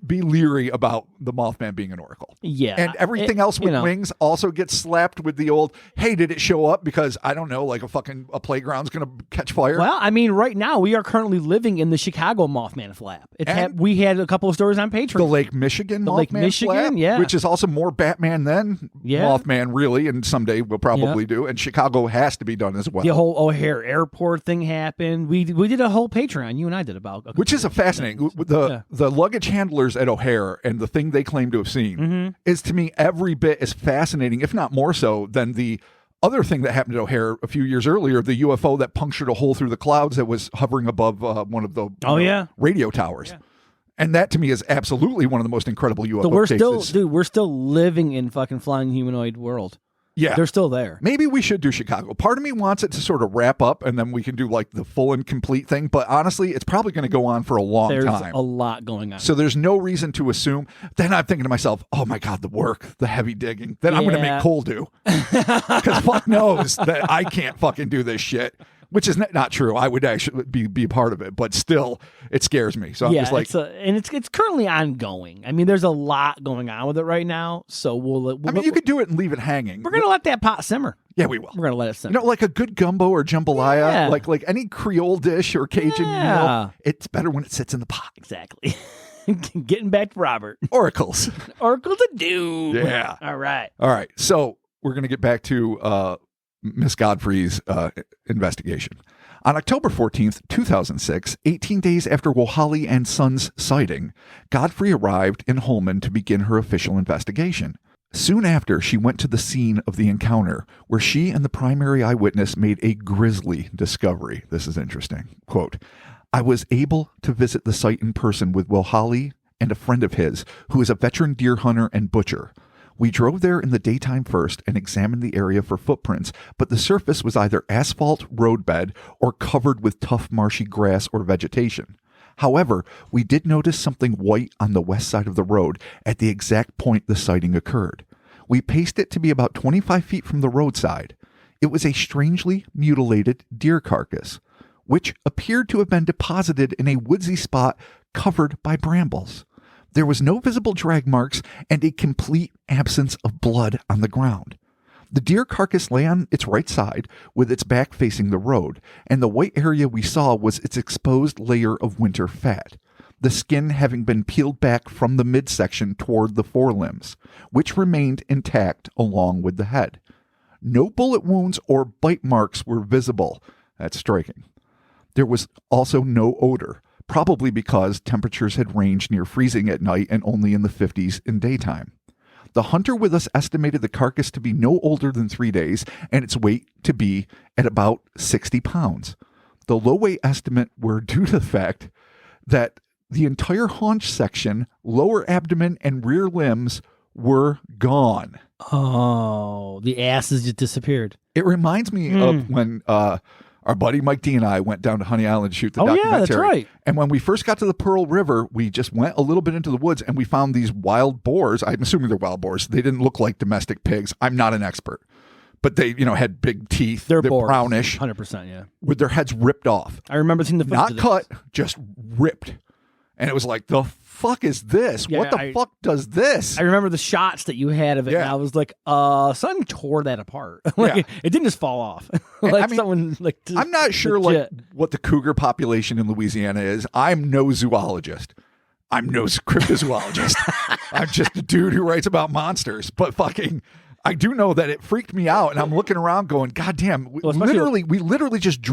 be leery about the Mothman being an oracle. Yeah. And everything else with wings also gets slapped with the old, hey, did it show up? Because, I don't know, like a playground's going to catch fire. Well, I mean, right now, we are currently living in the Chicago Mothman flap. We had a couple of stories on Patreon. The Lake Michigan Mothman flap, yeah. which is also more Batman than Mothman, really, and someday we'll probably do. And Chicago has to be done as well. The whole O'Hare Airport thing happened. We did a whole Patreon, you and I did about. Which is a fascinating, the luggage handlers at O'Hare and the thing they claim to have seen is to me every bit as fascinating, if not more so, than the other thing that happened at O'Hare a few years earlier, the UFO that punctured a hole through the clouds that was hovering above one of the radio towers. Yeah. And that to me is absolutely one of the most incredible UFO cases. We're still living in fucking flying humanoid world. Yeah. They're still there. Maybe we should do Chicago. Part of me wants it to sort of wrap up and then we can do like the full and complete thing. But honestly, it's probably going to go on for a long time. There's a lot going on. So there's no reason to assume. Then I'm thinking to myself, oh my God, the work, the heavy digging. Then I'm going to make Cole do. Because fuck knows that I can't fucking do this shit. Which is not true. I would actually be a part of it, but still, it scares me. So I'm just like, it's currently ongoing. I mean, there's a lot going on with it right now. So you could do it and leave it hanging. We're gonna let that pot simmer. Yeah, we will. We're gonna let it simmer. Like a good gumbo or jambalaya, like any Creole dish or Cajun meal. It's better when it sits in the pot. Exactly. Getting back to Robert. Oracles of Doom. Yeah. All right. So we're gonna get back to Miss Godfrey's investigation. On October 14th, 2006, 18 days after Wohali and Sons' sighting, Godfrey arrived in Holman to begin her official investigation. Soon after, she went to the scene of the encounter, where she and the primary eyewitness made a grisly discovery. This is interesting. Quote, I was able to visit the site in person with Wohali and a friend of his, who is a veteran deer hunter and butcher. We drove there in the daytime first and examined the area for footprints, but the surface was either asphalt roadbed or covered with tough marshy grass or vegetation. However, we did notice something white on the west side of the road at the exact point the sighting occurred. We paced it to be about 25 feet from the roadside. It was a strangely mutilated deer carcass, which appeared to have been deposited in a woodsy spot covered by brambles. There was no visible drag marks and a complete absence of blood on the ground. The deer carcass lay on its right side with its back facing the road, and the white area we saw was its exposed layer of winter fat, the skin having been peeled back from the midsection toward the forelimbs, which remained intact along with the head. No bullet wounds or bite marks were visible. That's striking. There was also no odor, probably because temperatures had ranged near freezing at night and only in the 50s in daytime. The hunter with us estimated the carcass to be no older than 3 days and its weight to be at about 60 pounds. The low weight estimate were due to the fact that the entire haunch section, lower abdomen, and rear limbs were gone. Oh, the asses just disappeared. It reminds me of when our buddy Mike D and I went down to Honey Island to shoot the documentary. Yeah, that's right. And when we first got to the Pearl River, we just went a little bit into the woods and we found these wild boars. I'm assuming they're wild boars. They didn't look like domestic pigs. I'm not an expert. But they, had big teeth. They're brownish. 100%, yeah. With their heads ripped off. I remember seeing the footage. Not cut, just ripped. And it was like, the fuck is this? Yeah, what the fuck does this? I remember the shots that you had of it, and I was like, someone tore that apart. It didn't just fall off. I'm not sure what the cougar population in Louisiana is. I'm no zoologist. I'm no cryptozoologist. I'm just a dude who writes about monsters. But I do know that it freaked me out, and I'm looking around going, God damn, we literally just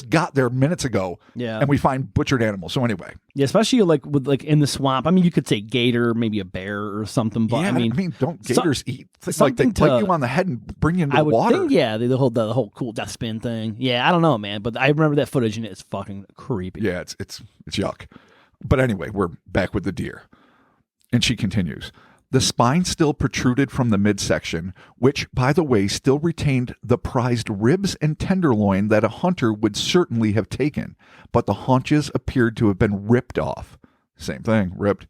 got there minutes ago, and we find butchered animals. So anyway. Yeah, especially with in the swamp. I mean, you could say gator, maybe a bear or something, but don't gators eat? Like they bite you on the head and bring you into the water. Think, the whole cool death spin thing. Yeah, I don't know, man, but I remember that footage, and it's fucking creepy. Yeah, it's yuck. But anyway, we're back with the deer. And she continues. The spine still protruded from the midsection, which, by the way, still retained the prized ribs and tenderloin that a hunter would certainly have taken, but the haunches appeared to have been ripped off. Same thing, ripped.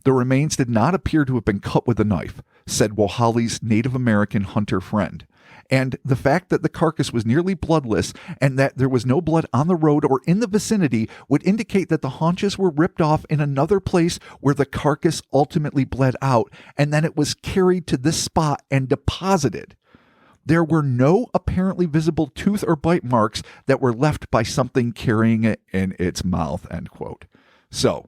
The remains did not appear to have been cut with a knife, said Wohali's Native American hunter friend. And the fact that the carcass was nearly bloodless and that there was no blood on the road or in the vicinity would indicate that the haunches were ripped off in another place where the carcass ultimately bled out, and then it was carried to this spot and deposited. There were no apparently visible tooth or bite marks that were left by something carrying it in its mouth, end quote. So,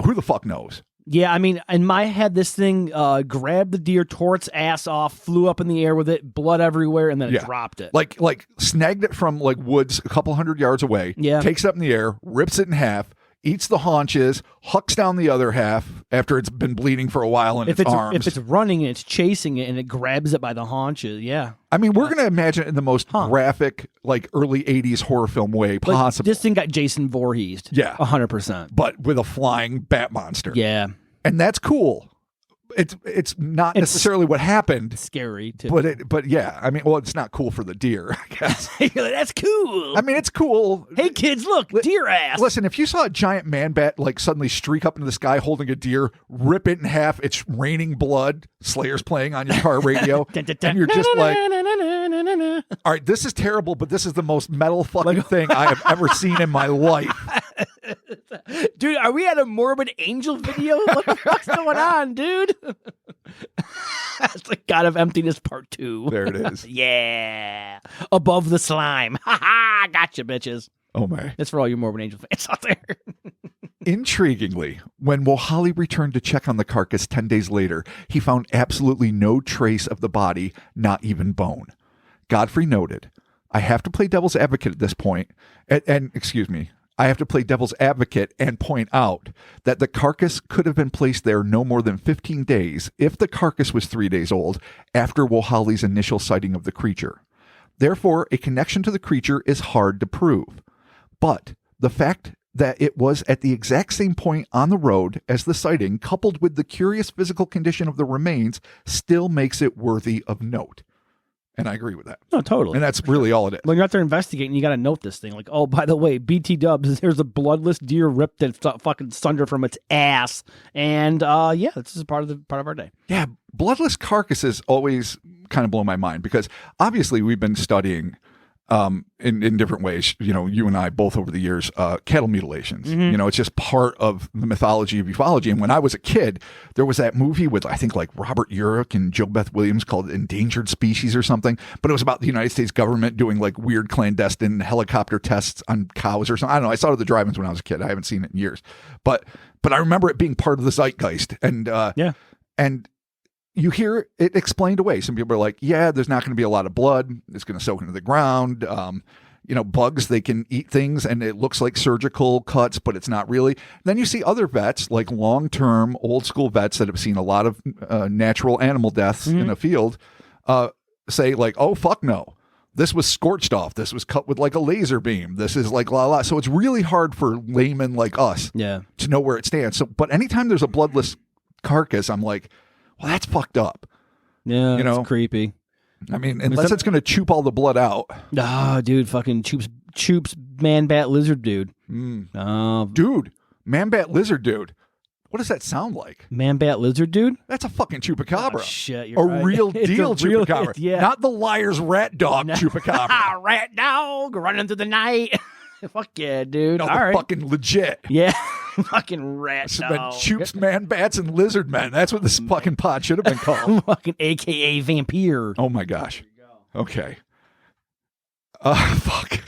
who the fuck knows? Yeah, I mean, in my head, this thing grabbed the deer, tore its ass off, flew up in the air with it, blood everywhere, and then it dropped it. Like snagged it from woods a couple hundred yards away, takes it up in the air, rips it in half, eats the haunches, hucks down the other half after it's been bleeding for a while in its arms. If it's running and it's chasing it and it grabs it by the haunches, I mean, we're going to imagine it in the most graphic, early 80s horror film way possible. This thing got Jason Voorheesed. Yeah. 100%. But with a flying bat monster. Yeah. And that's cool. It's not necessarily what happened. Scary too. But yeah, I mean, well, it's not cool for the deer, I guess. That's cool. I mean, it's cool. Hey kids, look, deer ass. Listen, if you saw a giant man bat suddenly streak up into the sky holding a deer, rip it in half, it's raining blood, Slayer's playing on your car radio, and you're just like, all right, this is terrible, but this is the most metal fucking thing I have ever seen in my life. Dude, are we at a Morbid Angel video? What the fuck's going on, dude? It's the God of Emptiness Part 2. There it is. Yeah. Above the slime. Ha ha. Gotcha, bitches. Oh, my. That's for all you Morbid Angel fans out there. Intriguingly, when Wohali returned to check on the carcass 10 days later, he found absolutely no trace of the body, not even bone. Godfrey noted, I have to play devil's advocate at this point, and excuse me, I have to play devil's advocate and point out that the carcass could have been placed there no more than 15 days if the carcass was 3 days old after Wohali's initial sighting of the creature. Therefore, a connection to the creature is hard to prove. But the fact that it was at the exact same point on the road as the sighting, coupled with the curious physical condition of the remains, still makes it worthy of note. And I agree with that. No, totally. And that's really all it is. When you're out there investigating, you got to note this thing. Like, oh, by the way, BT dubs, there's a bloodless deer ripped and fucking sundered from its ass. And this is part of our day. Yeah, bloodless carcasses always kind of blow my mind because obviously we've been studying in different ways, you and I both over the years, cattle mutilations. Mm-hmm. It's just part of the mythology of ufology. And when I was a kid, there was that movie with, I think, Robert Urich and Jo Beth Williams called Endangered Species or something. But it was about the United States government doing weird clandestine helicopter tests on cows or something. I don't know. I saw it at the drive-ins when I was a kid. I haven't seen it in years. But I remember it being part of the zeitgeist. And and you hear it explained away. Some people are like, yeah, there's not going to be a lot of blood. It's going to soak into the ground. Bugs, they can eat things and it looks like surgical cuts, but it's not really. Then you see other vets, like long-term old school vets that have seen a lot of natural animal deaths in a field, say oh, fuck no. This was scorched off. This was cut with a laser beam. This is la. So it's really hard for laymen like us to know where it stands. So, but anytime there's a bloodless carcass, I'm like, well, that's fucked up. Yeah, it's creepy. I mean, unless it's going to choop all the blood out. Oh, dude, fucking choops man-bat lizard dude. Dude, man-bat lizard dude. What does that sound like? Man-bat lizard dude? That's a fucking chupacabra. Oh, shit, you're right. Real deal chupacabra. Yeah. Not the liar's rat dog chupacabra. Rat dog running through the night. Fuck yeah, dude. No, all right. Fucking legit. Yeah. Fucking rat dog. Choops, man-bats, and lizard men. That's what this fucking pod should have been called. Fucking AKA vampire. Oh my gosh. Okay. Fuck.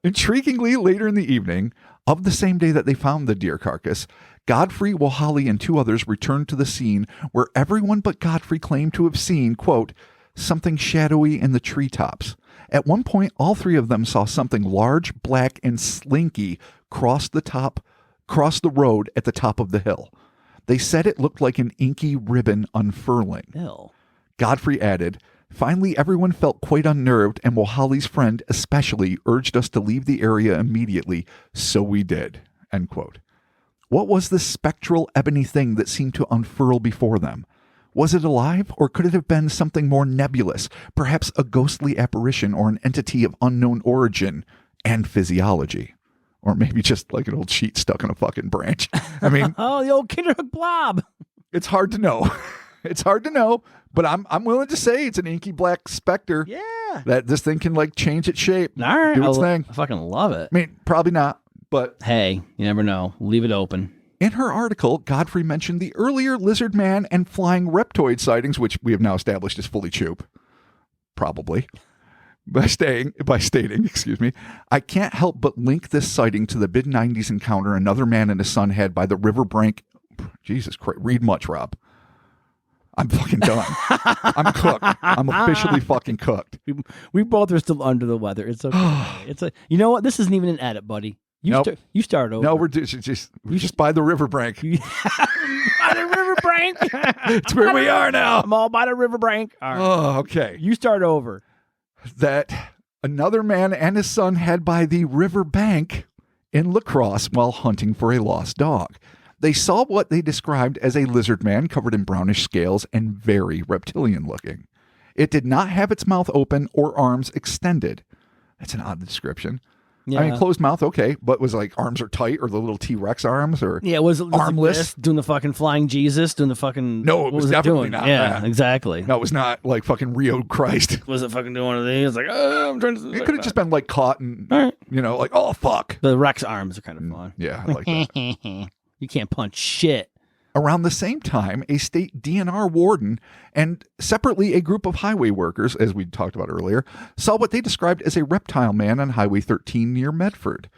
Intriguingly, later in the evening of the same day that they found the deer carcass, Godfrey, Wohali, and 2 others returned to the scene where everyone but Godfrey claimed to have seen, quote, something shadowy in the treetops. At one point, all 3 of them saw something large, black, and slinky cross the road at the top of the hill. They said it looked like an inky ribbon unfurling. Ew. Godfrey added, finally, everyone felt quite unnerved, and Wohali's friend especially urged us to leave the area immediately, so we did. End quote. What was this spectral ebony thing that seemed to unfurl before them? Was it alive, or could it have been something more nebulous, perhaps a ghostly apparition or an entity of unknown origin and physiology? Or maybe just like an old sheet stuck on a fucking branch. I mean... oh, the old Kinderhook blob. It's hard to know. It's hard to know, but I'm willing to say it's an inky black specter. Yeah. That this thing can like change its shape. All right. Do its thing. I fucking love it. I mean, probably not, but... hey, you never know. Leave it open. In her article, Godfrey mentioned the earlier lizard man and flying reptoid sightings, which we have now established is fully choop. Probably. By stating, I can't help but link this sighting to the mid-90s encounter another man and his son had by the river brink. Jesus Christ. Read much, Rob. I'm fucking done. I'm cooked. I'm officially fucking cooked. We both are still under the weather. It's okay. It's you know what? This isn't even an edit, buddy. You start over. No, we're just by the river brink. By the river brink. It's where we are now. I'm all by the river brink. All right. Oh, okay. You start over. That another man and his son had by the river bank in La Crosse while hunting for a lost dog. They saw what they described as a lizard man covered in brownish scales and very reptilian looking. It did not have its mouth open or arms extended. That's an odd description. Yeah. I mean, closed mouth, okay, but was like arms are tight or the little T-Rex arms or was armless? Doing the fucking flying Jesus, doing the fucking... No, it was definitely not that. Exactly. No, it was not like fucking Rio Christ. Was it fucking doing one of these? Like, I'm trying to... It could have just been like caught and, like, oh, fuck. The Rex arms are kind of fun. Yeah, I like that. You can't punch shit. Around the same time, a state DNR warden and separately a group of highway workers, as we talked about earlier, saw what they described as a reptile man on Highway 13 near Medford.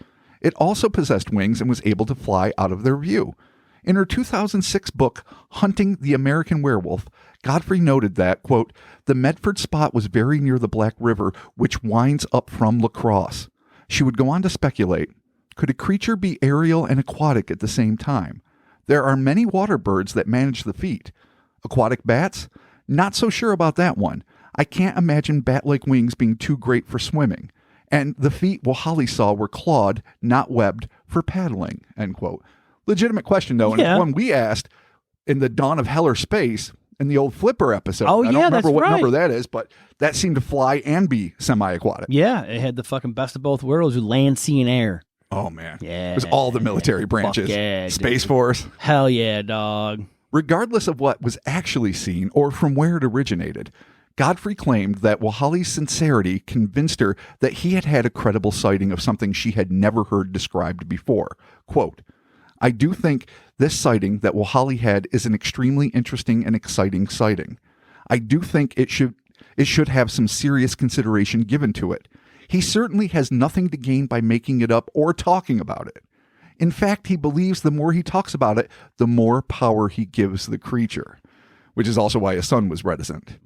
It also possessed wings and was able to fly out of their view. In her 2006 book, Hunting the American Werewolf, Godfrey noted that, quote, the Medford spot was very near the Black River, which winds up from La Crosse. She would go on to speculate, could a creature be aerial and aquatic at the same time? There are many water birds that manage the feet. Aquatic bats? Not so sure about that one. I can't imagine bat-like wings being too great for swimming. And the feet Wohali saw were clawed, not webbed, for paddling, end quote. Legitimate question, though, and it's one we asked in the Dawn of Heller Space in the old Flipper episode. I don't remember what number that is, but that seemed to fly and be semi-aquatic. Yeah, it had the fucking best of both worlds with land, sea, and air. Oh, man. Yeah. It was all the military branches. Yeah, Space Force. Hell yeah, dog. Regardless of what was actually seen or from where it originated, Godfrey claimed that Wohali's sincerity convinced her that he had had a credible sighting of something she had never heard described before. Quote, I do think this sighting that Wohali had is an extremely interesting and exciting sighting. I do think it should have some serious consideration given to it. He certainly has nothing to gain by making it up or talking about it. In fact, he believes the more he talks about it, the more power he gives the creature, which is also why his son was reticent.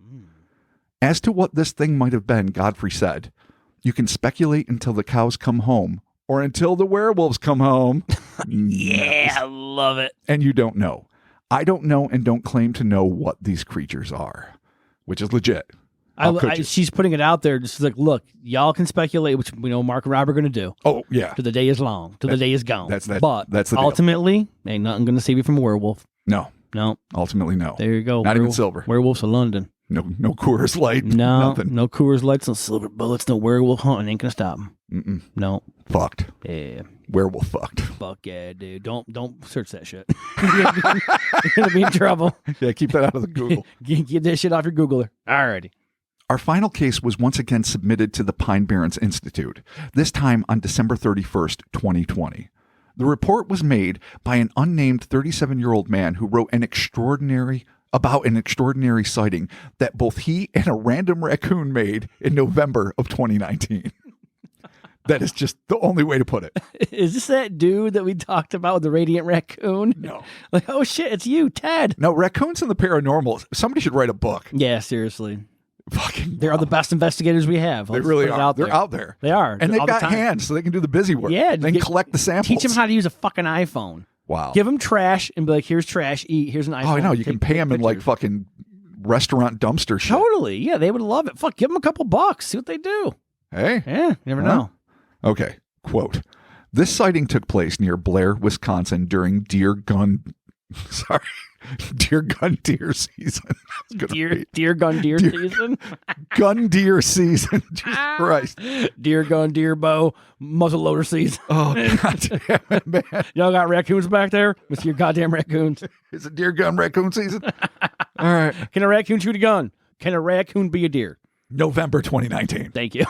As to what this thing might have been, Godfrey said, you can speculate until the cows come home or until the werewolves come home. Yeah, I love it. And you don't know. I don't know and don't claim to know what these creatures are, which is legit. She's putting it out there. Just like, look, y'all can speculate, which we know Mark and Rob are going to do. Oh, yeah. Till the day is long. Till the day is gone. That's the ultimately, ain't nothing going to save you from a werewolf. No. No. Ultimately, no. There you go. Not even silver. Werewolves of London. No Coors Light. No. Nothing. No Coors Lights, no silver bullets, no werewolf hunting. Ain't gonna stop them. Mm-mm. No. Fucked. Yeah. Werewolf fucked. Fuck yeah, dude. Don't search that shit. You're gonna be in trouble. Yeah, keep that out of the Google. Get that shit off your Googler. Alrighty. Our final case was once again submitted to the Pine Barrens Institute, this time on December 31st, 2020. The report was made by an unnamed 37-year-old man who wrote about an extraordinary sighting that both he and a random raccoon made in November of 2019. That is just the only way to put it. Is this that dude that we talked about with the radiant raccoon? No. Like, oh shit, it's you, Ted. No, raccoons and the paranormal. Somebody should write a book. Yeah, seriously. Fucking They are the best investigators we have. They really are. They're out there. They are. And they've all got the time. hands, so they can do the busy work. Yeah. They can collect the samples. Teach them how to use a fucking iPhone. Wow. Give them trash and be like, here's trash, eat, here's an iPhone. Oh, I know. You can pay them in like pictures. fucking restaurant dumpster shit. Totally. Yeah, they would love it. Fuck, give them a couple bucks. See what they do. Hey. Yeah, you never know. Okay. Quote. This sighting took place near Blair, Wisconsin during deer gun deer season. Deer gun deer season. Gun deer season. Jesus Christ. Deer gun deer bow muzzle loader season. Oh, God damn it, man. Y'all got raccoons back there? With your goddamn raccoons. It's a deer gun raccoon season. All right. Can a raccoon shoot a gun? Can a raccoon be a deer? November 2019. Thank you.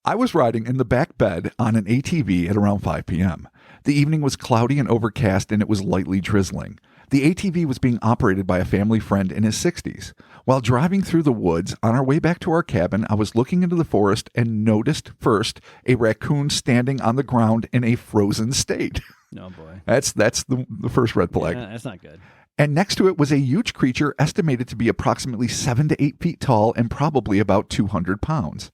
I was riding in the back bed on an ATV at around 5 p.m. The evening was cloudy and overcast, and it was lightly drizzling. The ATV was being operated by a family friend in his 60s. While driving through the woods on our way back to our cabin, I was looking into the forest and noticed first a raccoon standing on the ground in a frozen state. Oh, boy. That's the first red flag. Yeah, that's not good. And next to it was a huge creature estimated to be approximately 7 to 8 feet tall and probably about 200 pounds.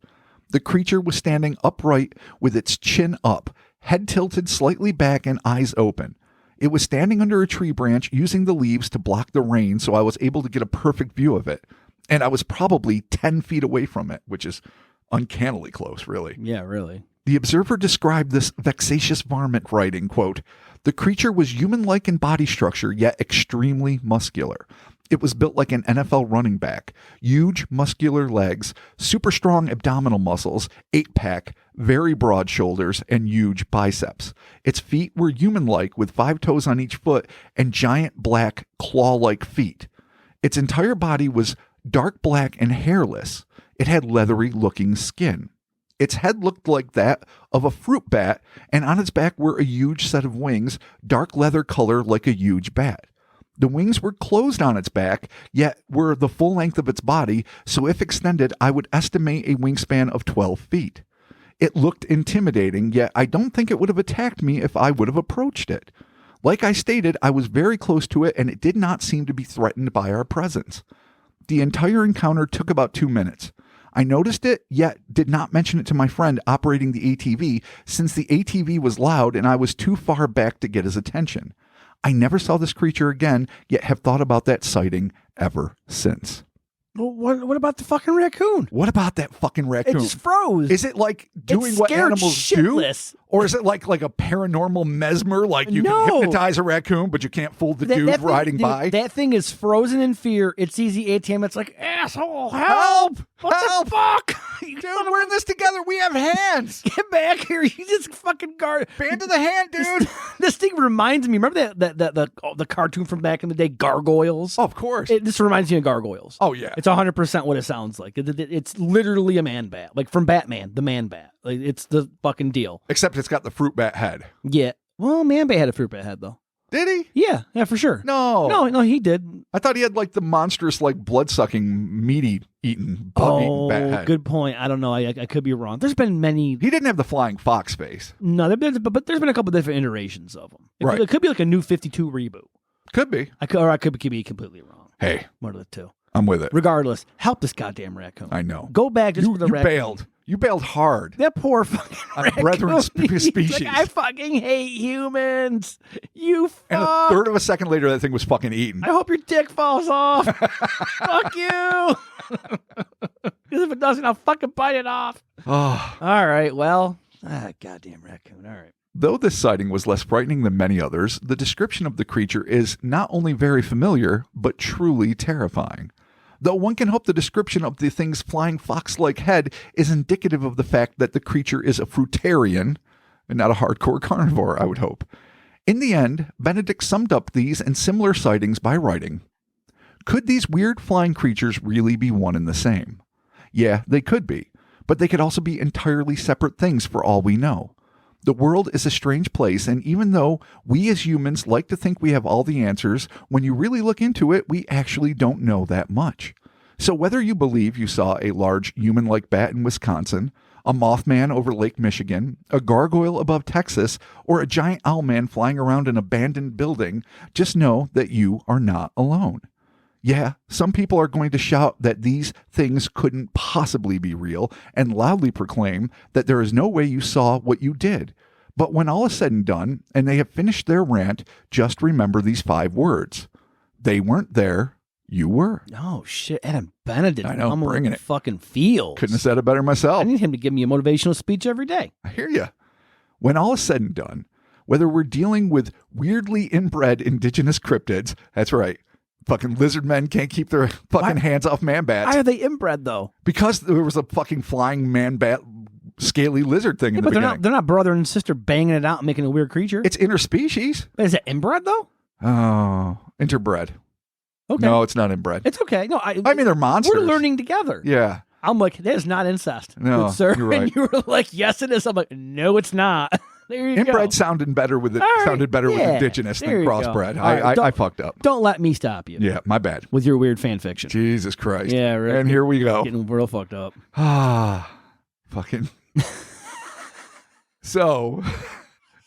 The creature was standing upright with its chin up, head tilted slightly back and eyes open. It was standing under a tree branch using the leaves to block the rain, so I was able to get a perfect view of it. And I was probably 10 feet away from it, which is uncannily close, really. Yeah, really. The observer described this vexatious varmint writing, quote, "The creature was human-like in body structure, yet extremely muscular. It was built like an NFL running back. Huge muscular legs, super strong abdominal muscles, 8-pack, very broad shoulders, and huge biceps. Its feet were human-like with 5 toes on each foot and giant black claw-like feet. Its entire body was dark black and hairless. It had leathery-looking skin. Its head looked like that of a fruit bat, and on its back were a huge set of wings, dark leather color like a huge bat. The wings were closed on its back, yet were the full length of its body, so if extended, I would estimate a wingspan of 12 feet. It looked intimidating, yet I don't think it would have attacked me if I would have approached it. Like I stated, I was very close to it, and it did not seem to be threatened by our presence. The entire encounter took about 2 minutes. I noticed it, yet did not mention it to my friend operating the ATV, since the ATV was loud and I was too far back to get his attention. I never saw this creature again, yet have thought about that sighting ever since." Well, what about the fucking raccoon? What about that fucking raccoon? It just froze. Is it like doing what animals shitless. do? Or is it like a paranormal mesmer? Like you can hypnotize a raccoon, but you can't fool the dude riding by? That thing is frozen in fear. It sees the ATM. It's like, asshole, help! What the fuck? Dude, we're in this together. We have hands. Get back here. You just fucking guard. Band to the hand, dude. This thing reminds me. Remember the cartoon from back in the day, Gargoyles? Oh, of course. This reminds me of Gargoyles. Oh, yeah. It's 100% what it sounds like. It's literally a man bat. Like from Batman, the man bat. Like, it's the fucking deal. Except it's got the fruit bat head. Yeah. Well, man bat had a fruit bat head, though. Did he? Yeah, for sure. No, he did. I thought he had like the monstrous, like blood-sucking, meat-eating, bug-eating bat head. Good point. I don't know. I could be wrong. There's been many. He didn't have the flying fox face. No, but there's been a couple different iterations of them. It could be like a new 52 reboot. Could be. I could be completely wrong. Hey, one of the two. I'm with it. Regardless, help this goddamn raccoon. I know. Go back just for the raccoon. Bailed. You bailed hard. That poor fucking raccoon. Brethren species. Like, I fucking hate humans. You fuck. And a third of a second later, that thing was fucking eaten. I hope your dick falls off. Fuck you. Because if it doesn't, I'll fucking bite it off. Oh. All right. Well, goddamn raccoon. All right. Though this sighting was less frightening than many others, the description of the creature is not only very familiar, but truly terrifying. Though one can hope the description of the thing's flying fox-like head is indicative of the fact that the creature is a fruitarian, and not a hardcore carnivore, I would hope. In the end, Benedict summed up these and similar sightings by writing, "Could these weird flying creatures really be one and the same? Yeah, they could be, but they could also be entirely separate things for all we know. The world is a strange place, and even though we as humans like to think we have all the answers, when you really look into it, we actually don't know that much. So whether you believe you saw a large human-like bat in Wisconsin, a Mothman over Lake Michigan, a gargoyle above Texas, or a giant owlman flying around an abandoned building, just know that you are not alone. Yeah, some people are going to shout that these things couldn't possibly be real and loudly proclaim that there is no way you saw what you did. But when all is said and done, and they have finished their rant, just remember these 5 words. They weren't there, you were." Oh, shit. Adam Benedict. I know, bringing it. Fucking feels. Couldn't have said it better myself. I need him to give me a motivational speech every day. I hear you. When all is said and done, whether we're dealing with weirdly inbred indigenous cryptids, that's right, fucking lizard men can't keep their fucking hands off man bats. Why are they inbred, though? Because there was a fucking flying man bat scaly lizard thing in the beginning. They're not brother and sister banging it out and making a weird creature. It's interspecies. Is it inbred, though? Oh, interbred. Okay. No, it's not inbred. It's okay. No, I mean, they're monsters. We're learning together. Yeah. I'm like, that is not incest. No, good sir. You're right. And you were like, yes, it is. I'm like, no, it's not. There you Inbred go. sounded better with indigenous than crossbred. I fucked up. Don't let me stop you. Yeah, my bad. With your weird fan fiction. Jesus Christ. Yeah, right. And here we go. Getting real fucked up. Fucking. So,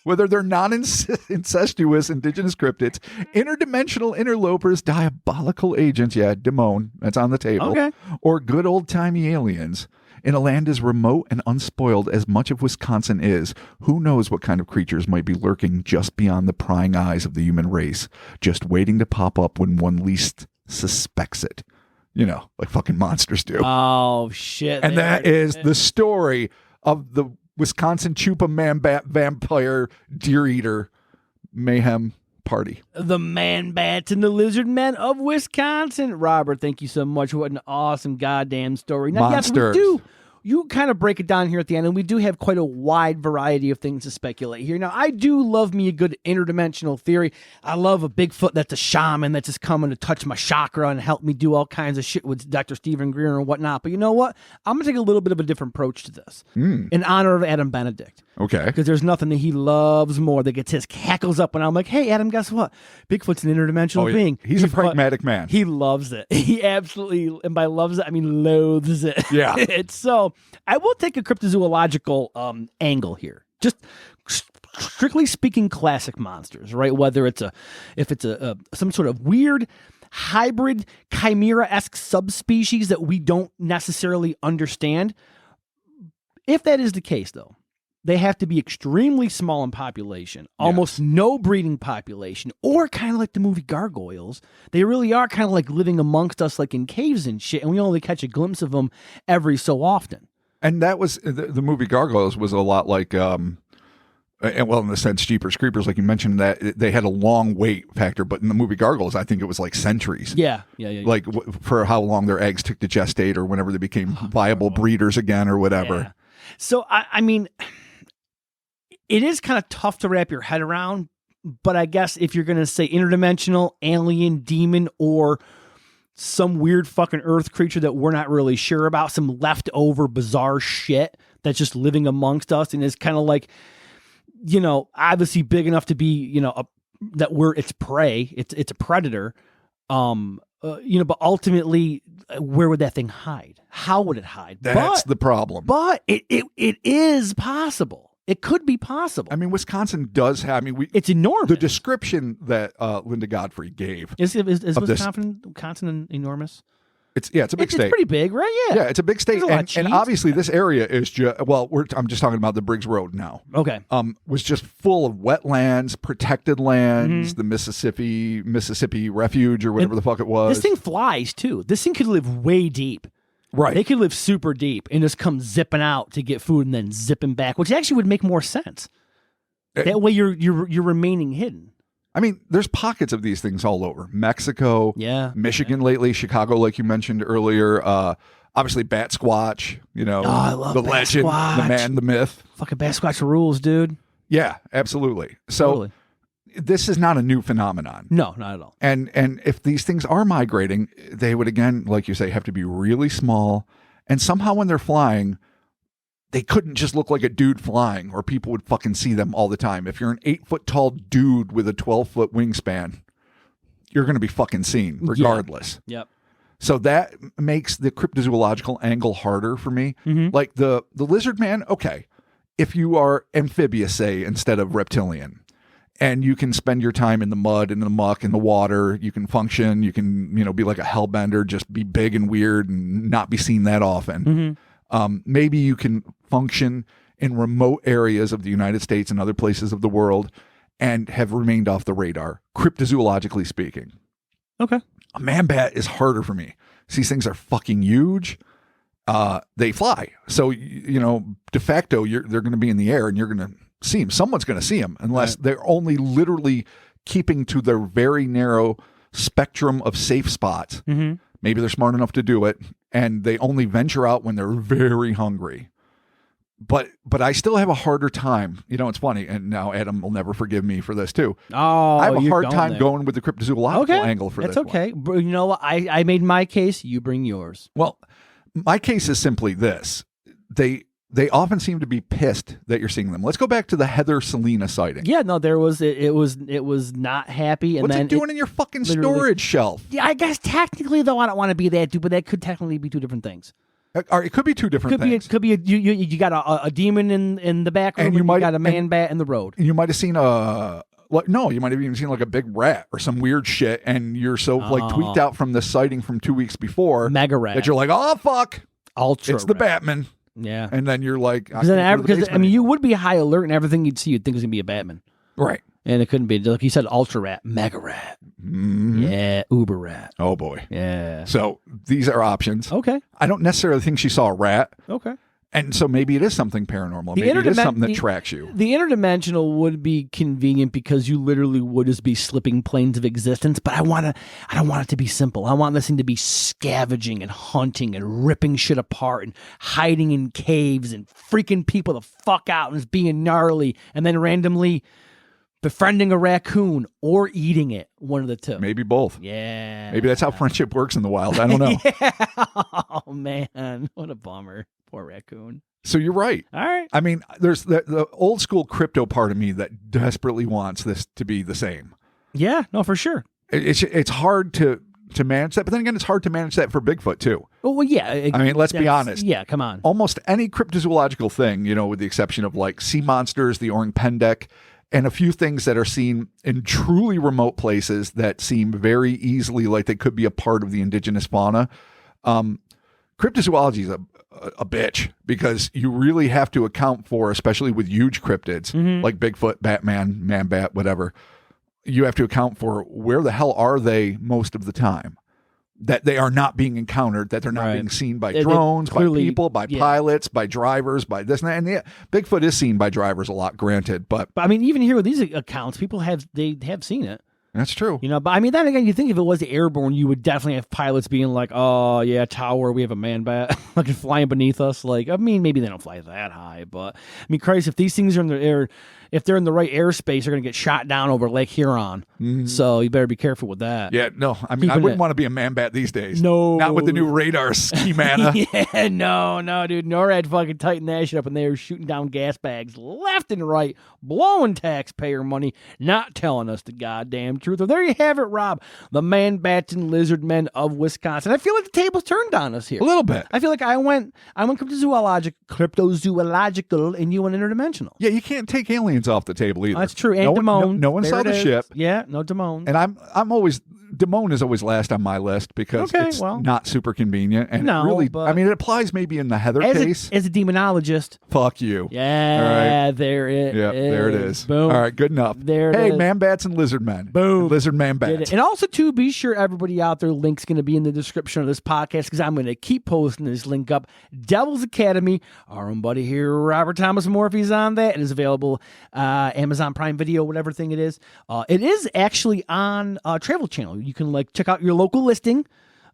whether they're non-incestuous indigenous cryptids, interdimensional interlopers, diabolical agents, Damone, that's on the table, okay, or good old-timey aliens, in a land as remote and unspoiled as much of Wisconsin is, who knows what kind of creatures might be lurking just beyond the prying eyes of the human race, just waiting to pop up when one least suspects it. You know, like fucking monsters do. Oh, shit. And that is the story of the Wisconsin Chupa Man Bat Vampire Deer Eater Mayhem Party. The man bats and the lizard men of Wisconsin. Robert, thank you so much. What an awesome goddamn story. Now, Monsters. Yes, you kind of break it down here at the end, and we do have quite a wide variety of things to speculate here. Now, I do love me a good interdimensional theory. I love a Bigfoot that's a shaman that's just coming to touch my chakra and help me do all kinds of shit with Dr. Stephen Greer and whatnot. But you know what? I'm going to take a little bit of a different approach to this in honor of Adam Benedict. Okay. Because there's nothing that he loves more that gets his cackles up when I'm like, hey, Adam, guess what? Bigfoot's an interdimensional being. He's a pragmatic man. He loves it. He absolutely, and by loves it, I mean loathes it. Yeah. It's so, I will take a cryptozoological angle here. Just strictly speaking, classic monsters, right? Whether it's some sort of weird hybrid chimera-esque subspecies that we don't necessarily understand. If that is the case, though, they have to be extremely small in population, almost no breeding population, or kind of like the movie Gargoyles. They really are kind of like living amongst us like in caves and shit, and we only catch a glimpse of them every so often. And that was, the movie Gargoyles was a lot like, in the sense, Jeepers Creepers, like you mentioned, that they had a long wait factor, but in the movie Gargoyles, I think it was like centuries. Yeah. Like for how long their eggs took to gestate or whenever they became viable breeders again or whatever. Yeah. So, I mean, it is kind of tough to wrap your head around, but I guess if you're going to say interdimensional, alien, demon, or some weird fucking earth creature that we're not really sure about, some leftover bizarre shit that's just living amongst us and is kind of like, you know, obviously big enough to be, you know, it's prey, it's a predator, but ultimately, where would that thing hide? How would it hide? That's the problem. But it is possible. It could be possible. I mean, Wisconsin does have. It's enormous. The description that Linda Godfrey gave is Wisconsin enormous? It's a big state. It's pretty big, right? Yeah, it's a big state, and obviously this area is just I'm just talking about the Briggs Road now. Okay. Was just full of wetlands, protected lands, the Mississippi Refuge or whatever the fuck it was. This thing flies too. This thing could live way deep. Right. They could live super deep and just come zipping out to get food and then zipping back, which actually would make more sense. That way you're remaining hidden. I mean, there's pockets of these things all over. Mexico, Michigan lately, Chicago, like you mentioned earlier. Obviously, Bat Squatch, I love the Bat legend, Squatch. the man, the myth. Fucking Bat Squatch rules, dude. Yeah, absolutely. So Totally. This is not a new phenomenon. No, not at all. And if these things are migrating, they would, again, like you say, have to be really small. And somehow when they're flying, they couldn't just look like a dude flying, or people would fucking see them all the time. If you're an 8-foot tall dude with a 12-foot wingspan, you're going to be fucking seen regardless. Yep. So that makes the cryptozoological angle harder for me. Mm-hmm. Like the lizard man, okay. If you are amphibious, say, instead of reptilian, and you can spend your time in the mud, in the muck, in the water, you can function, you can, be like a hellbender, just be big and weird and not be seen that often. Mm-hmm. Maybe you can function in remote areas of the United States and other places of the world and have remained off the radar, cryptozoologically speaking. Okay. A man bat is harder for me. These things are fucking huge. They fly. So, de facto, they're going to be in the air and you're going to see them. Someone's going to see them unless they're only literally keeping to their very narrow spectrum of safe spots. Mm-hmm. Maybe they're smart enough to do it, and they only venture out when they're very hungry. But I still have a harder time. It's funny, and now Adam will never forgive me for this too. Oh, I have a hard time going with the cryptozoological angle for this. That's okay. You know what? I made my case. You bring yours. Well, my case is simply this: they often seem to be pissed that you're seeing them. Let's go back to the Heather Selena sighting. Yeah, no, there was it was not happy. And what's then it doing in your fucking storage shelf? Yeah, I guess technically though, I don't want to be that dude, but that could technically be two different things. It could be two different things. Could be you got a demon in the back room, and you got a man bat in the road. You might have seen you might have even seen like a big rat or some weird shit, and you're so tweaked out from the sighting from 2 weeks before, mega rat, that you're like, oh fuck, ultra, it's the Batman. Yeah, and then you're like, because you would be high alert, and everything you'd see, you'd think it was gonna be a Batman, right? And it couldn't be. Like you said, ultra rat, mega rat, yeah, uber rat. Oh boy, yeah. So these are options. Okay, I don't necessarily think she saw a rat. Okay. And so maybe it is something paranormal. Maybe it is something that tracks you. The interdimensional would be convenient because you literally would just be slipping planes of existence. But I don't want it to be simple. I want this thing to be scavenging and hunting and ripping shit apart and hiding in caves and freaking people the fuck out and just being gnarly and then randomly befriending a raccoon or eating it. One of the two. Maybe both. Yeah. Maybe that's how friendship works in the wild. I don't know. Yeah. Oh man, what a bummer. Poor raccoon. So you're right. All right. I mean, there's the old school crypto part of me that desperately wants this to be the same. Yeah, no, for sure. It's hard to manage that, but then again, it's hard to manage that for Bigfoot too. Well, yeah. I mean, let's be honest. Yeah, come on. Almost any cryptozoological thing, with the exception of like sea monsters, the orang pendek, and a few things that are seen in truly remote places that seem very easily like they could be a part of the indigenous fauna. Cryptozoology is a bitch because you really have to account for, especially with huge cryptids like Bigfoot, Batman, Man Bat, whatever. You have to account for where the hell are they most of the time, that they are not being encountered, that they're not being seen by drones, clearly, by people, by pilots, by drivers, by this and that. And Bigfoot is seen by drivers a lot, granted, but I mean, even here with these accounts, people have seen it. That's true. But I mean, then again, you think if it was airborne, you would definitely have pilots being like, oh, yeah, tower, we have a man bat like flying beneath us. Like, I mean, maybe they don't fly that high, but I mean, Christ, if these things are in the air, if they're in the right airspace, they're going to get shot down over Lake Huron. So you better be careful with that. Yeah, no, I mean, I wouldn't want to be a man bat these days. No. Not with the new radar schemata. Yeah, no, dude. NORAD fucking tightened that shit up, and they were shooting down gas bags left and right, blowing taxpayer money, not telling us the goddamn truth. Well, there you have it, Rob. The man bats and lizard men of Wisconsin. I feel like the tables turned on us here. A little bit. I feel like I went cryptozoological, and you went interdimensional. Yeah, you can't take aliens off the table either. That's true. And Damone. No one saw the ship. Yeah, no Damone. And I'm always Des Moines is always last on my list because it's not super convenient. And it applies maybe in the Heather case. As a demonologist. Fuck you. Yeah, right. There it is. There it is. Boom. All right, good enough. Hey, man-bats and lizard men. Boom. And lizard man-bats. And also, too, be sure everybody out there, link's going to be in the description of this podcast because I'm going to keep posting this link up. Devil's Academy, our own buddy here, Robert Thomas Morphy's on that. It is available Amazon Prime Video, whatever thing it is. It is actually on Travel Channel. You can check out your local listing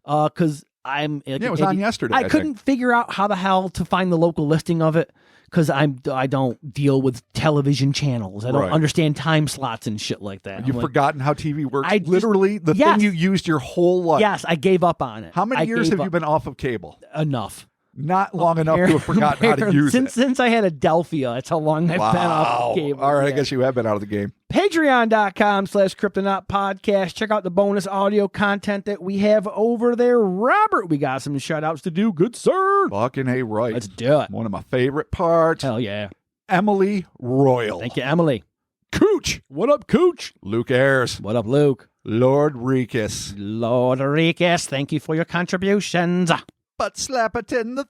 because it was on yesterday. I couldn't figure out how the hell to find the local listing of it because I don't deal with television channels. I don't understand time slots and shit like that. You've forgotten how TV works. The thing you used your whole life. Yes, I gave up on it. How many years have you been off of cable? Enough. Not long enough to have forgotten how to use it. Since I had Adelphia, that's how long I've been off of cable. All right, I guess you have been out of the game. Patreon.com/Cryptonaut podcast. Check out the bonus audio content that we have over there. Robert, we got some shout outs to do. Good sir. Fucking A right. Let's do it. One of my favorite parts. Hell yeah. Emily Royal. Thank you, Emily. Cooch. What up, Cooch? Luke Ayers. What up, Luke? Lord Rekus. Lord Rekus, thank you for your contributions. But Slapperton the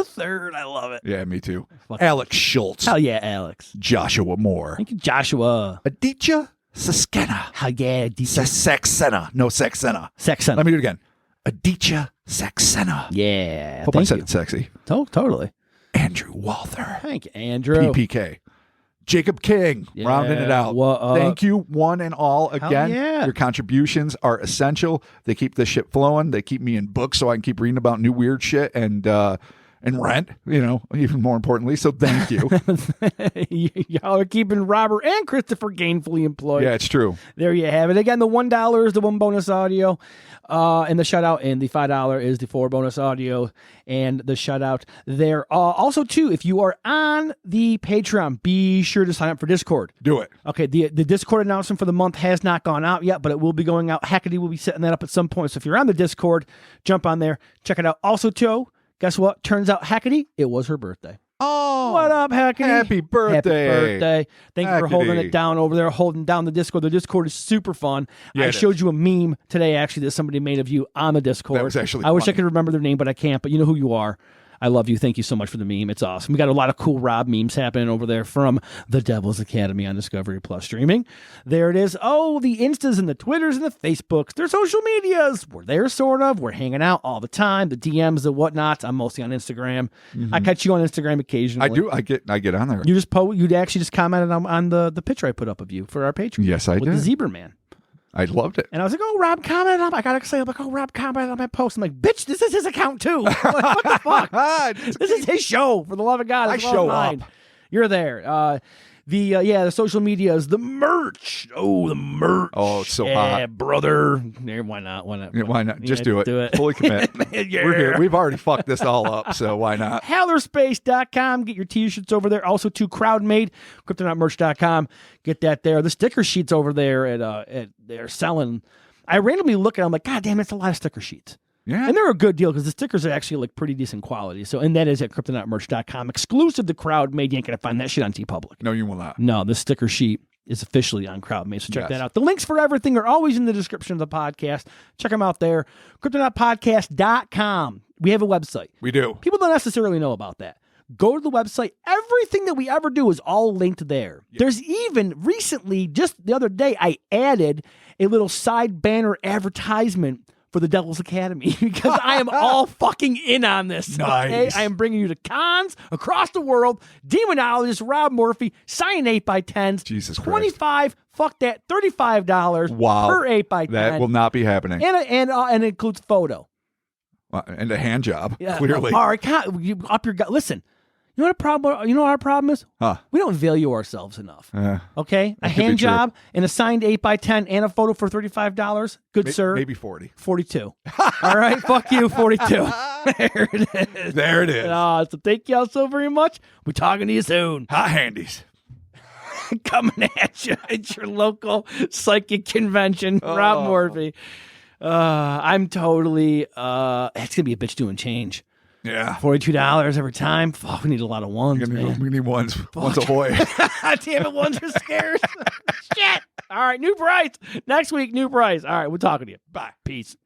Third. I love it. Yeah, me too. Alex Schultz. Hell yeah, Alex. Joshua Moore. Thank you, Joshua. Aditya Saskena. Hell yeah, Aditya. Saxena. No, Saxena. Saxena. Let me do it again. Aditya Saxena. Yeah. Hope I said it sexy. Totally. Andrew Walther. Thank you, Andrew. PPK. Jacob King, rounding it out. Thank you, one and all. Again, your contributions are essential. They keep this shit flowing. They keep me in books so I can keep reading about new weird shit and rent, even more importantly. So thank you. Y'all are keeping Robert and Christopher gainfully employed. Yeah, it's true. There you have it. Again, the $1 is the one bonus audio and the shout out, and the $5 is the 4 bonus audio and the shout out there. Also, too, if you are on the Patreon, be sure to sign up for Discord. Do it. Okay, the Discord announcement for the month has not gone out yet, but it will be going out. Hackety will be setting that up at some point. So if you're on the Discord, jump on there, check it out. Also, too, guess what? Turns out Hackety, it was her birthday. Oh, what up, Hackety? Happy birthday. Happy birthday. Thank you for holding it down over there, holding down the Discord. The Discord is super fun. Yeah, I showed you a meme today, actually, that somebody made of you on the Discord. That was actually I wish I could remember their name, but I can't. But you know who you are. I love you. Thank you so much for the meme. It's awesome. We got a lot of cool Rob memes happening over there from the Devil's Academy on Discovery Plus streaming. There it is. Oh, the Instas and the Twitters and the Facebooks. They're social medias. We're there, sort of. We're hanging out all the time. The DMs, the whatnots. I'm mostly on Instagram. Mm-hmm. I catch you on Instagram occasionally. I do. I get on there. You just you'd actually just commented on the picture I put up of you for our Patreon. Yes, I did. With the Zebra Man. I loved it. And I was like, oh, Rob commented on. I got excited. I'm like, oh, Rob commented on my post. I'm like, bitch, this is his account too. I'm like, what the fuck? This is his show. For the love of God, I show up. You're there. The social medias, the merch. Oh, the merch. Oh, it's so hot, brother. Why not? Yeah, why not? Just do it. Fully commit. Yeah. We're here. We've already fucked this all up, so why not? Hellerspace.com. Get your t-shirts over there. Also, to CrowdMade, CryptonautMerch.com. Get that there. The sticker sheets over there at they're selling. I randomly look at them, I'm like, God damn, that's a lot of sticker sheets. Yeah. And they're a good deal because the stickers are actually pretty decent quality. So, and that is at CryptonautMerch.com. Exclusive to CrowdMade. You ain't going to find that shit on TeePublic. No, you will not. No, the sticker sheet is officially on CrowdMade. So check that out. The links for everything are always in the description of the podcast. Check them out there. CryptonautPodcast.com. We have a website. We do. People don't necessarily know about that. Go to the website. Everything that we ever do is all linked there. Yep. There's even recently, just the other day, I added a little side banner advertisement for the Devil's Academy because I am all fucking in on this. Nice. Okay? I am bringing you to cons across the world. Demonologist Rob Morphy, sign 8x10s. Jesus Christ. 25. Fuck that. $35. Wow. Per 8x10. That will not be happening. And it includes photo. And a hand job. Yeah. Clearly. All right. Up your gut. Listen. You know what problem? You know what our problem is? Huh. We don't value ourselves enough. Okay, a hand job and a signed 8x10 and a photo for $35. Good sir. Maybe 40. 42. All right, fuck you, 42. There it is. There it is. So thank y'all so very much. We're talking to you soon. Hot handies. Coming at you at your local psychic convention. Rob Morphy. I'm totally. It's gonna be a bitch doing change. Yeah. $42 every time. Fuck, we need a lot of ones, man. We need ones. Ones ahoy. Damn it, ones are scarce. Shit. All right, new price. Next week, new price. All right, we're talking to you. Bye. Peace.